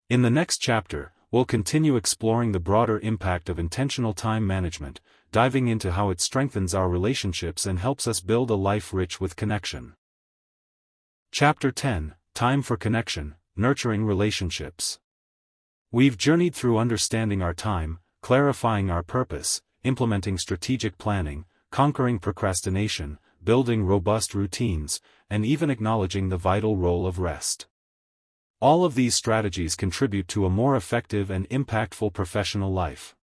In the next chapter, we'll continue exploring the broader impact of intentional time management, diving into how it strengthens our relationships and helps us build a life rich with connection. Chapter 10: Time for Connection. Nurturing relationships. We've journeyed through understanding our time, clarifying our purpose, implementing strategic planning, conquering procrastination, building robust routines, and even acknowledging the vital role of rest. All of these strategies contribute to a more effective and impactful professional life.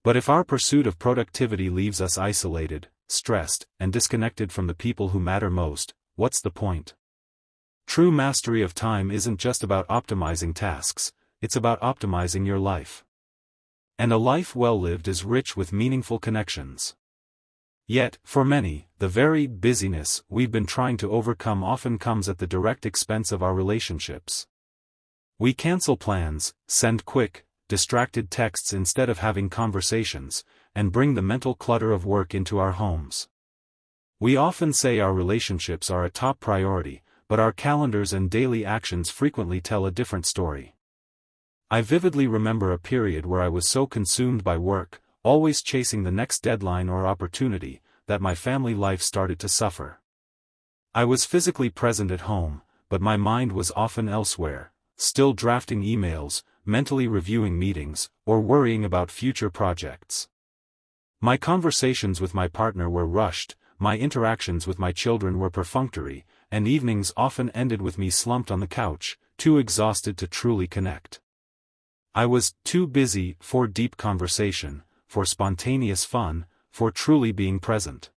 But if our pursuit of productivity leaves us isolated, stressed, and disconnected from the people who matter most, what's the point? True mastery of time isn't just about optimizing tasks, it's about optimizing your life. And a life well lived is rich with meaningful connections. Yet, for many, the very busyness we've been trying to overcome often comes at the direct expense of our relationships. We cancel plans, send quick, distracted texts instead of having conversations, and bring the mental clutter of work into our homes. We often say our relationships are a top priority, but our calendars and daily actions frequently tell a different story. I vividly remember a period where I was so consumed by work, always chasing the next deadline or opportunity, that my family life started to suffer. I was physically present at home, but my mind was often elsewhere, still drafting emails, mentally reviewing meetings, or worrying about future projects. My conversations with my partner were rushed, my interactions with my children were perfunctory, and evenings often ended with me slumped on the couch, too exhausted to truly connect. I was too busy for deep conversation, for spontaneous fun, for truly being present.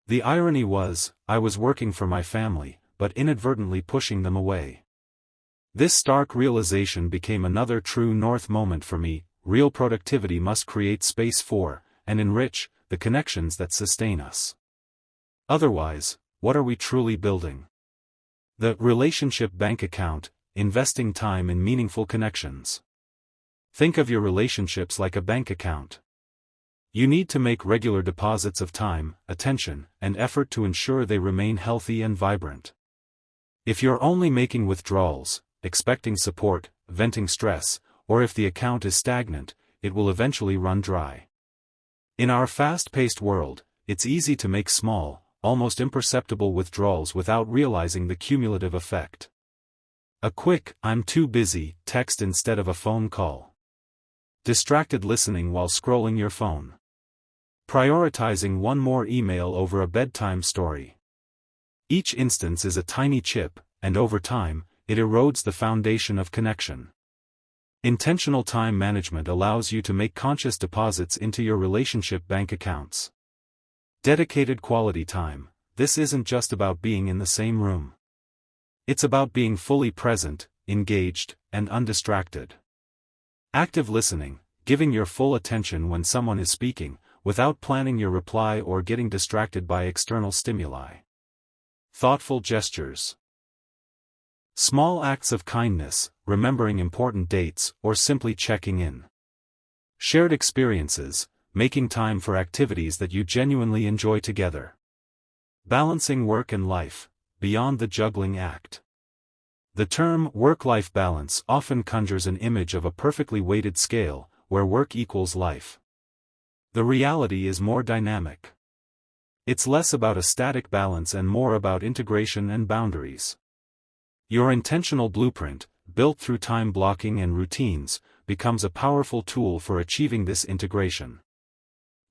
The irony was, I was working for my family, but inadvertently pushing them away. This stark realization became another true north moment for me. Real productivity must create space for, and enrich, the connections that sustain us. Otherwise, what are we truly building? The relationship bank account, investing time in meaningful connections. Think of your relationships like a bank account. You need to make regular deposits of time, attention, and effort to ensure they remain healthy and vibrant. If you're only making withdrawals, expecting support, venting stress, or if the account is stagnant, it will eventually run dry. In our fast-paced world, it's easy to make small, almost imperceptible withdrawals without realizing the cumulative effect. A quick, "I'm too busy" text instead of a phone call. Distracted listening while scrolling your phone. Prioritizing one more email over a bedtime story. Each instance is a tiny chip, and over time, it erodes the foundation of connection. Intentional time management allows you to make conscious deposits into your relationship bank accounts. Dedicated quality time. This isn't just about being in the same room. It's about being fully present, engaged, and undistracted. Active listening, giving your full attention when someone is speaking, without planning your reply or getting distracted by external stimuli. Thoughtful gestures. Small acts of kindness, remembering important dates, or simply checking in. Shared experiences, making time for activities that you genuinely enjoy together. Balancing work and life, beyond the juggling act. The term work-life balance often conjures an image of a perfectly weighted scale, where work equals life. The reality is more dynamic. It's less about a static balance and more about integration and boundaries. Your intentional blueprint, built through time blocking and routines, becomes a powerful tool for achieving this integration.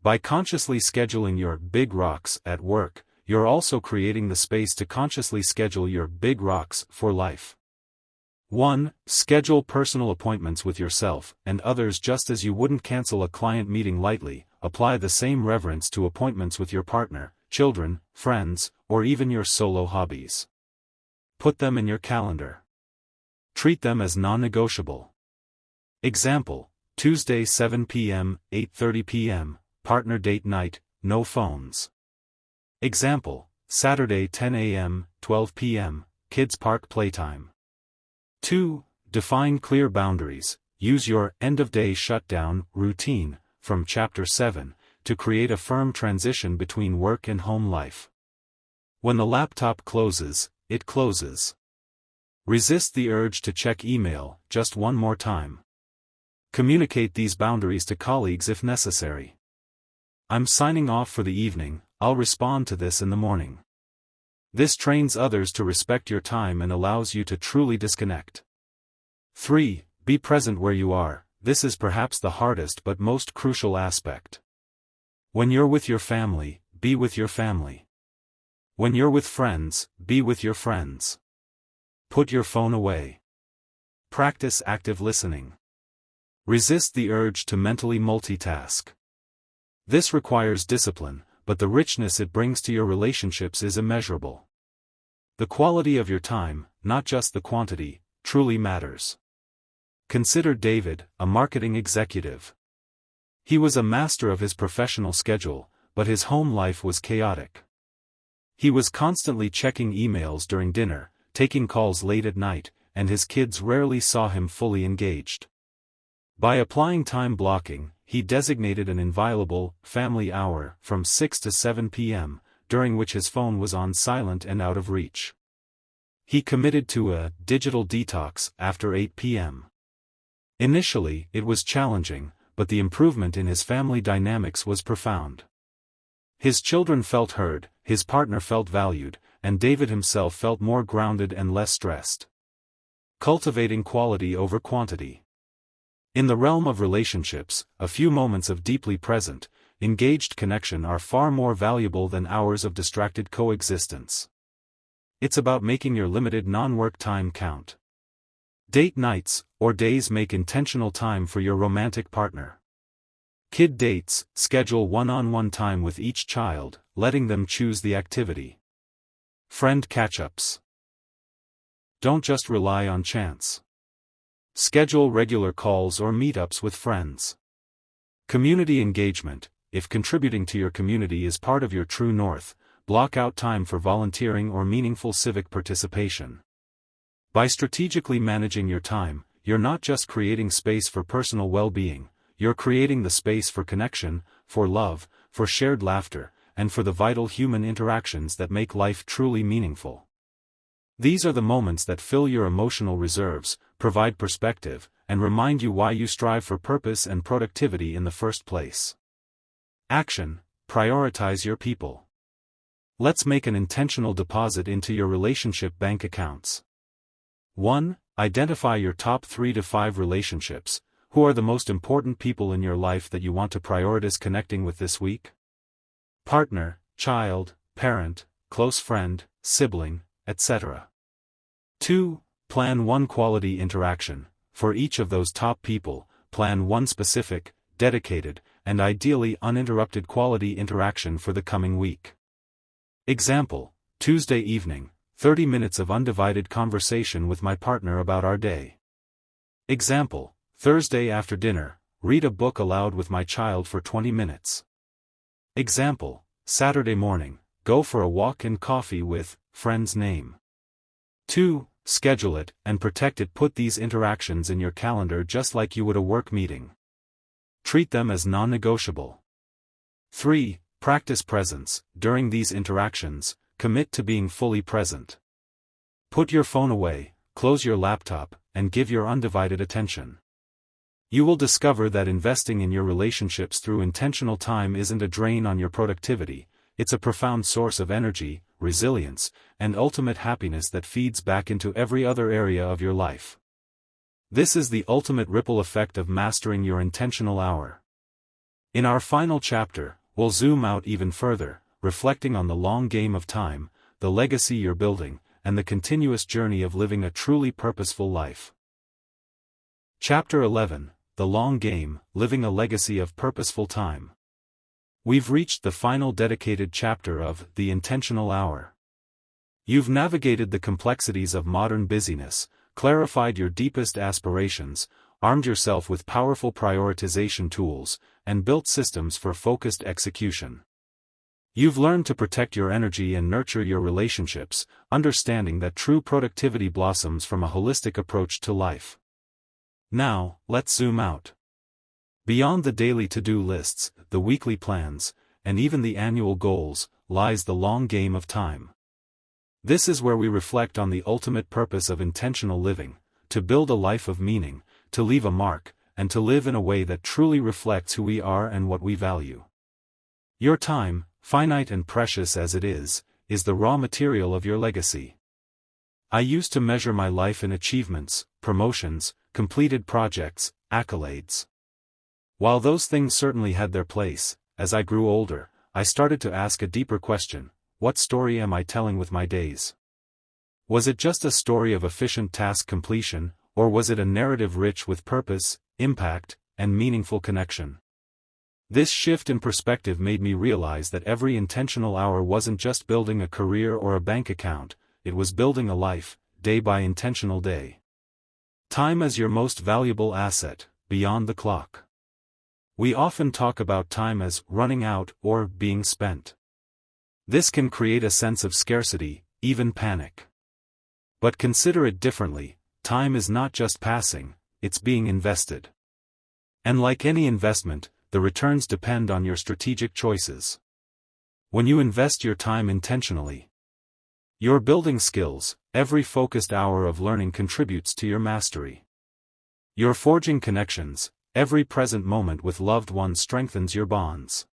By consciously scheduling your big rocks at work, you're also creating the space to consciously schedule your big rocks for life. 1. Schedule personal appointments with yourself and others. Just as you wouldn't cancel a client meeting lightly, apply the same reverence to appointments with your partner, children, friends, or even your solo hobbies. Put them in your calendar. Treat them as non-negotiable. Example: Tuesday 7 p.m., 8:30 p.m., partner date night, no phones. Example: Saturday 10 a.m., 12 p.m., kids park playtime. 2. Define clear boundaries. Use your end-of-day shutdown routine from Chapter 7 to create a firm transition between work and home life. When the laptop closes, it closes. Resist the urge to check email just one more time. Communicate these boundaries to colleagues if necessary. I'm signing off for the evening, I'll respond to this in the morning. This trains others to respect your time and allows you to truly disconnect. 3. Be present where you are. This is perhaps the hardest but most crucial aspect. When you're with your family, be with your family. When you're with friends, be with your friends. Put your phone away. Practice active listening. Resist the urge to mentally multitask. This requires discipline, but the richness it brings to your relationships is immeasurable. The quality of your time, not just the quantity, truly matters. Consider David, a marketing executive. He was a master of his professional schedule, but his home life was chaotic. He was constantly checking emails during dinner, taking calls late at night, and his kids rarely saw him fully engaged. By applying time blocking, he designated an inviolable family hour from 6 to 7 p.m., during which his phone was on silent and out of reach. He committed to a digital detox after 8 p.m. Initially, it was challenging, but the improvement in his family dynamics was profound. His children felt heard, his partner felt valued, and David himself felt more grounded and less stressed. Cultivating quality over quantity. In the realm of relationships, a few moments of deeply present, engaged connection are far more valuable than hours of distracted coexistence. It's about making your limited non-work time count. Date nights, or days. Make intentional time for your romantic partner. Kid dates, schedule one-on-one time with each child, letting them choose the activity. Friend catch-ups. Don't just rely on chance. Schedule regular calls or meetups with friends. Community engagement. If contributing to your community is part of your true north, block out time for volunteering or meaningful civic participation. By strategically managing your time, you're not just creating space for personal well-being, you're creating the space for connection, for love, for shared laughter, and for the vital human interactions that make life truly meaningful. These are the moments that fill your emotional reserves, provide perspective, and remind you why you strive for purpose and productivity in the first place. Action: prioritize your people. Let's make an intentional deposit into your relationship bank accounts. 1. Identify your top 3 to 5 relationships. Who are the most important people in your life that you want to prioritize connecting with this week? Partner, child, parent, close friend, sibling, etc. 2. Plan one quality interaction. For each of those top people, plan one specific, dedicated, and ideally uninterrupted quality interaction for the coming week. Example: Tuesday evening, 30 minutes of undivided conversation with my partner about our day. Example: Thursday after dinner, read a book aloud with my child for 20 minutes. Example: Saturday morning, go for a walk and coffee with friend's name. 2. Schedule it and protect it. Put these interactions in your calendar just like you would a work meeting. Treat them as non-negotiable. 3. Practice presence. During these interactions, commit to being fully present. Put your phone away, close your laptop, and give your undivided attention. You will discover that investing in your relationships through intentional time isn't a drain on your productivity, it's a profound source of energy, resilience, and ultimate happiness that feeds back into every other area of your life. This is the ultimate ripple effect of mastering your intentional hour. In our final chapter, we'll zoom out even further, reflecting on the long game of time, the legacy you're building, and the continuous journey of living a truly purposeful life. Chapter 11: The Long Game, Living a Legacy of Purposeful Time. We've reached the final dedicated chapter of The Intentional Hour. You've navigated the complexities of modern busyness, clarified your deepest aspirations, armed yourself with powerful prioritization tools, and built systems for focused execution. You've learned to protect your energy and nurture your relationships, understanding that true productivity blossoms from a holistic approach to life. Now, let's zoom out. Beyond the daily to-do lists, the weekly plans, and even the annual goals, lies the long game of time. This is where we reflect on the ultimate purpose of intentional living: to build a life of meaning, to leave a mark, and to live in a way that truly reflects who we are and what we value. Your time, finite and precious as it is the raw material of your legacy. I used to measure my life in achievements, promotions, completed projects, accolades. While those things certainly had their place, as I grew older, I started to ask a deeper question: what story am I telling with my days? Was it just a story of efficient task completion, or was it a narrative rich with purpose, impact, and meaningful connection? This shift in perspective made me realize that every intentional hour wasn't just building a career or a bank account, it was building a life, day by intentional day. Time as your most valuable asset, beyond the clock. We often talk about time as running out or being spent. This can create a sense of scarcity, even panic. But consider it differently: time is not just passing, it's being invested. And like any investment, the returns depend on your strategic choices. When you invest your time intentionally, you're building skills. Every focused hour of learning contributes to your mastery. You're forging connections. Every present moment with loved ones strengthens your bonds.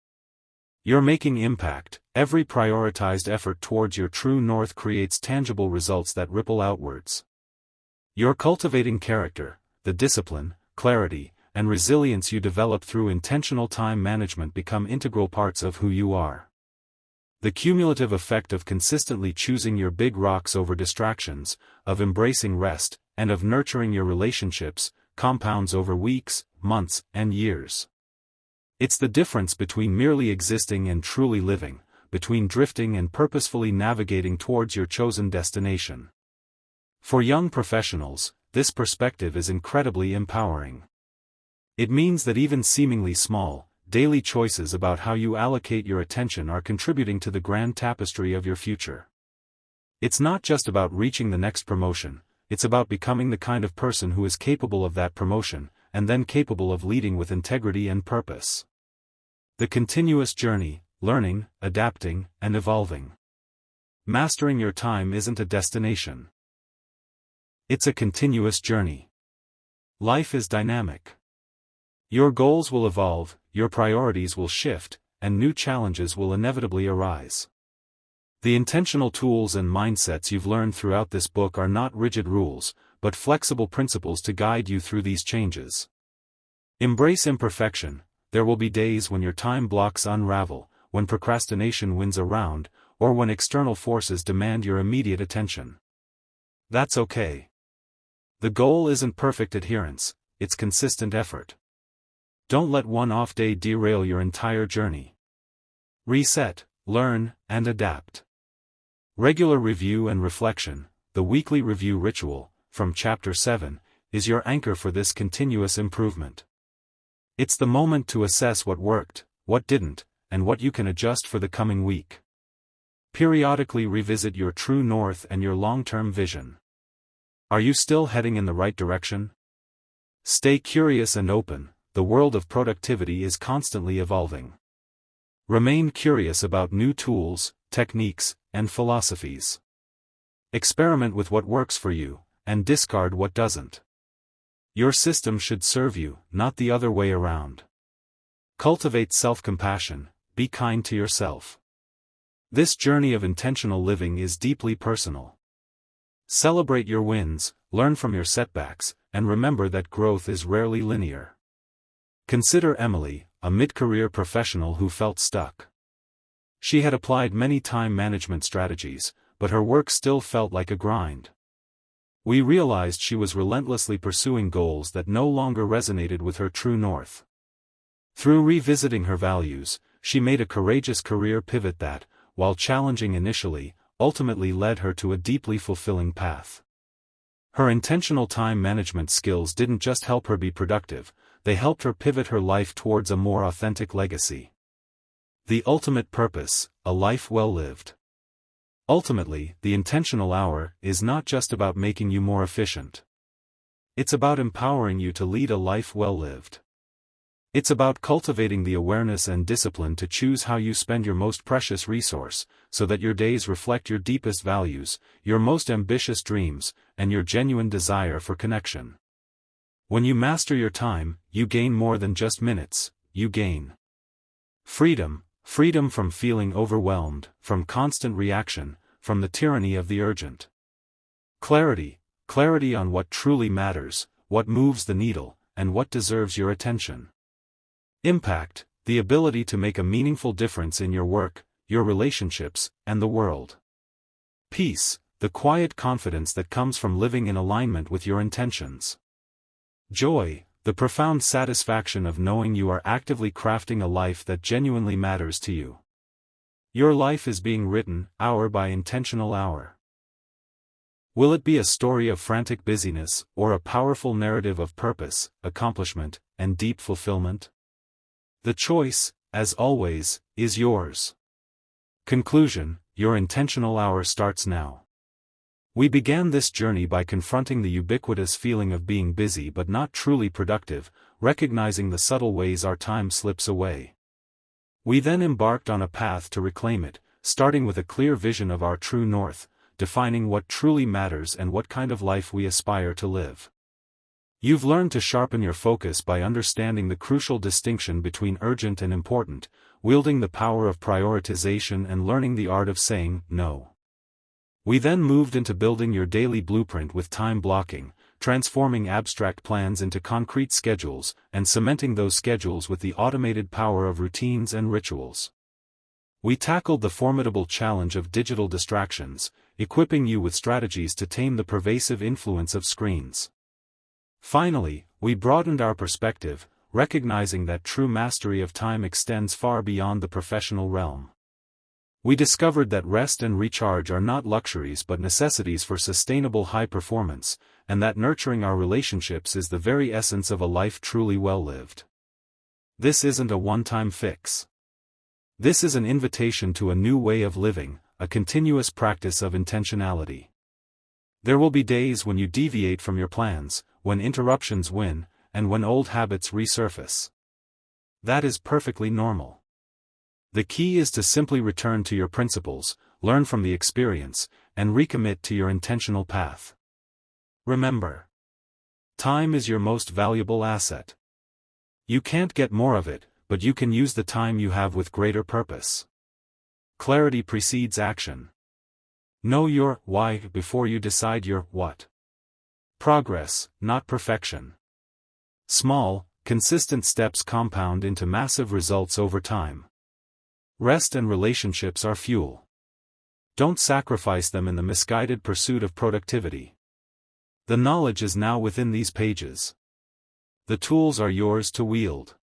You're making impact. Every prioritized effort towards your true north creates tangible results that ripple outwards. You're cultivating character. The discipline, clarity, and resilience you develop through intentional time management become integral parts of who you are. The cumulative effect of consistently choosing your big rocks over distractions, of embracing rest, and of nurturing your relationships, compounds over weeks, months, and years. It's the difference between merely existing and truly living, between drifting and purposefully navigating towards your chosen destination. For young professionals, this perspective is incredibly empowering. It means that even seemingly small, daily choices about how you allocate your attention are contributing to the grand tapestry of your future. It's not just about reaching the next promotion, it's about becoming the kind of person who is capable of that promotion, and then capable of leading with integrity and purpose. The continuous journey, learning, adapting, and evolving. Mastering your time isn't a destination. It's a continuous journey. Life is dynamic. Your goals will evolve, your priorities will shift, and new challenges will inevitably arise. The intentional tools and mindsets you've learned throughout this book are not rigid rules, but flexible principles to guide you through these changes. Embrace imperfection. There will be days when your time blocks unravel, when procrastination wins around, or when external forces demand your immediate attention. That's okay. The goal isn't perfect adherence, it's consistent effort. Don't let one off day derail your entire journey. Reset, learn, and adapt. Regular review and reflection, the weekly review ritual, from Chapter 7, is your anchor for this continuous improvement. It's the moment to assess what worked, what didn't, and what you can adjust for the coming week. Periodically revisit your true north and your long-term vision. Are you still heading in the right direction? Stay curious and open, the world of productivity is constantly evolving. Remain curious about new tools, techniques, and philosophies. Experiment with what works for you, and discard what doesn't. Your system should serve you, not the other way around. Cultivate self-compassion, be kind to yourself. This journey of intentional living is deeply personal. Celebrate your wins, learn from your setbacks, and remember that growth is rarely linear. Consider Emily, a mid-career professional who felt stuck. She had applied many time management strategies, but her work still felt like a grind. We realized she was relentlessly pursuing goals that no longer resonated with her true north. Through revisiting her values, she made a courageous career pivot that, while challenging initially, ultimately led her to a deeply fulfilling path. Her intentional time management skills didn't just help her be productive, they helped her pivot her life towards a more authentic legacy. The ultimate purpose, a life well lived. Ultimately, the intentional hour is not just about making you more efficient. It's about empowering you to lead a life well lived. It's about cultivating the awareness and discipline to choose how you spend your most precious resource, so that your days reflect your deepest values, your most ambitious dreams, and your genuine desire for connection. When you master your time, you gain more than just minutes, you gain freedom. Freedom from feeling overwhelmed, from constant reaction, from the tyranny of the urgent. Clarity on what truly matters, what moves the needle, and what deserves your attention. Impact, the ability to make a meaningful difference in your work, your relationships, and the world. Peace, the quiet confidence that comes from living in alignment with your intentions. Joy, the profound satisfaction of knowing you are actively crafting a life that genuinely matters to you. Your life is being written, hour by intentional hour. Will it be a story of frantic busyness, or a powerful narrative of purpose, accomplishment, and deep fulfillment? The choice, as always, is yours. Conclusion, your intentional hour starts now. We began this journey by confronting the ubiquitous feeling of being busy but not truly productive, recognizing the subtle ways our time slips away. We then embarked on a path to reclaim it, starting with a clear vision of our true north, defining what truly matters and what kind of life we aspire to live. You've learned to sharpen your focus by understanding the crucial distinction between urgent and important, wielding the power of prioritization and learning the art of saying no. We then moved into building your daily blueprint with time blocking, transforming abstract plans into concrete schedules, and cementing those schedules with the automated power of routines and rituals. We tackled the formidable challenge of digital distractions, equipping you with strategies to tame the pervasive influence of screens. Finally, we broadened our perspective, recognizing that true mastery of time extends far beyond the professional realm. We discovered that rest and recharge are not luxuries but necessities for sustainable high performance, and that nurturing our relationships is the very essence of a life truly well lived. This isn't a one-time fix. This is an invitation to a new way of living, a continuous practice of intentionality. There will be days when you deviate from your plans, when interruptions win, and when old habits resurface. That is perfectly normal. The key is to simply return to your principles, learn from the experience, and recommit to your intentional path. Remember, time is your most valuable asset. You can't get more of it, but you can use the time you have with greater purpose. Clarity precedes action. Know your why before you decide your what. Progress, not perfection. Small, consistent steps compound into massive results over time. Rest and relationships are fuel. Don't sacrifice them in the misguided pursuit of productivity. The knowledge is now within these pages. The tools are yours to wield.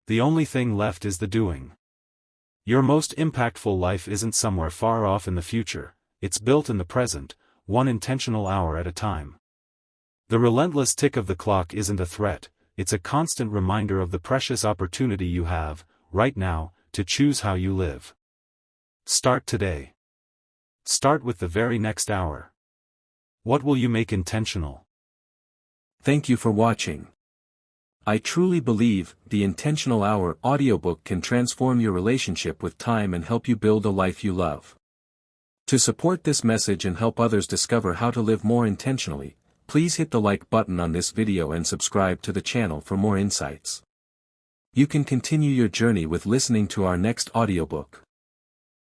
The only thing left is the doing. Your most impactful life isn't somewhere far off in the future, it's built in the present, one intentional hour at a time. The relentless tick of the clock isn't a threat, it's a constant reminder of the precious opportunity you have, right now, to choose how you live. Start today. Start with the very next hour. What will you make intentional? Thank you for watching. I truly believe the Intentional Hour audiobook can transform your relationship with time and help you build a life you love. To support this message and help others discover how to live more intentionally, please hit the like button on this video and subscribe to the channel for more insights. You can continue your journey with listening to our next audiobook.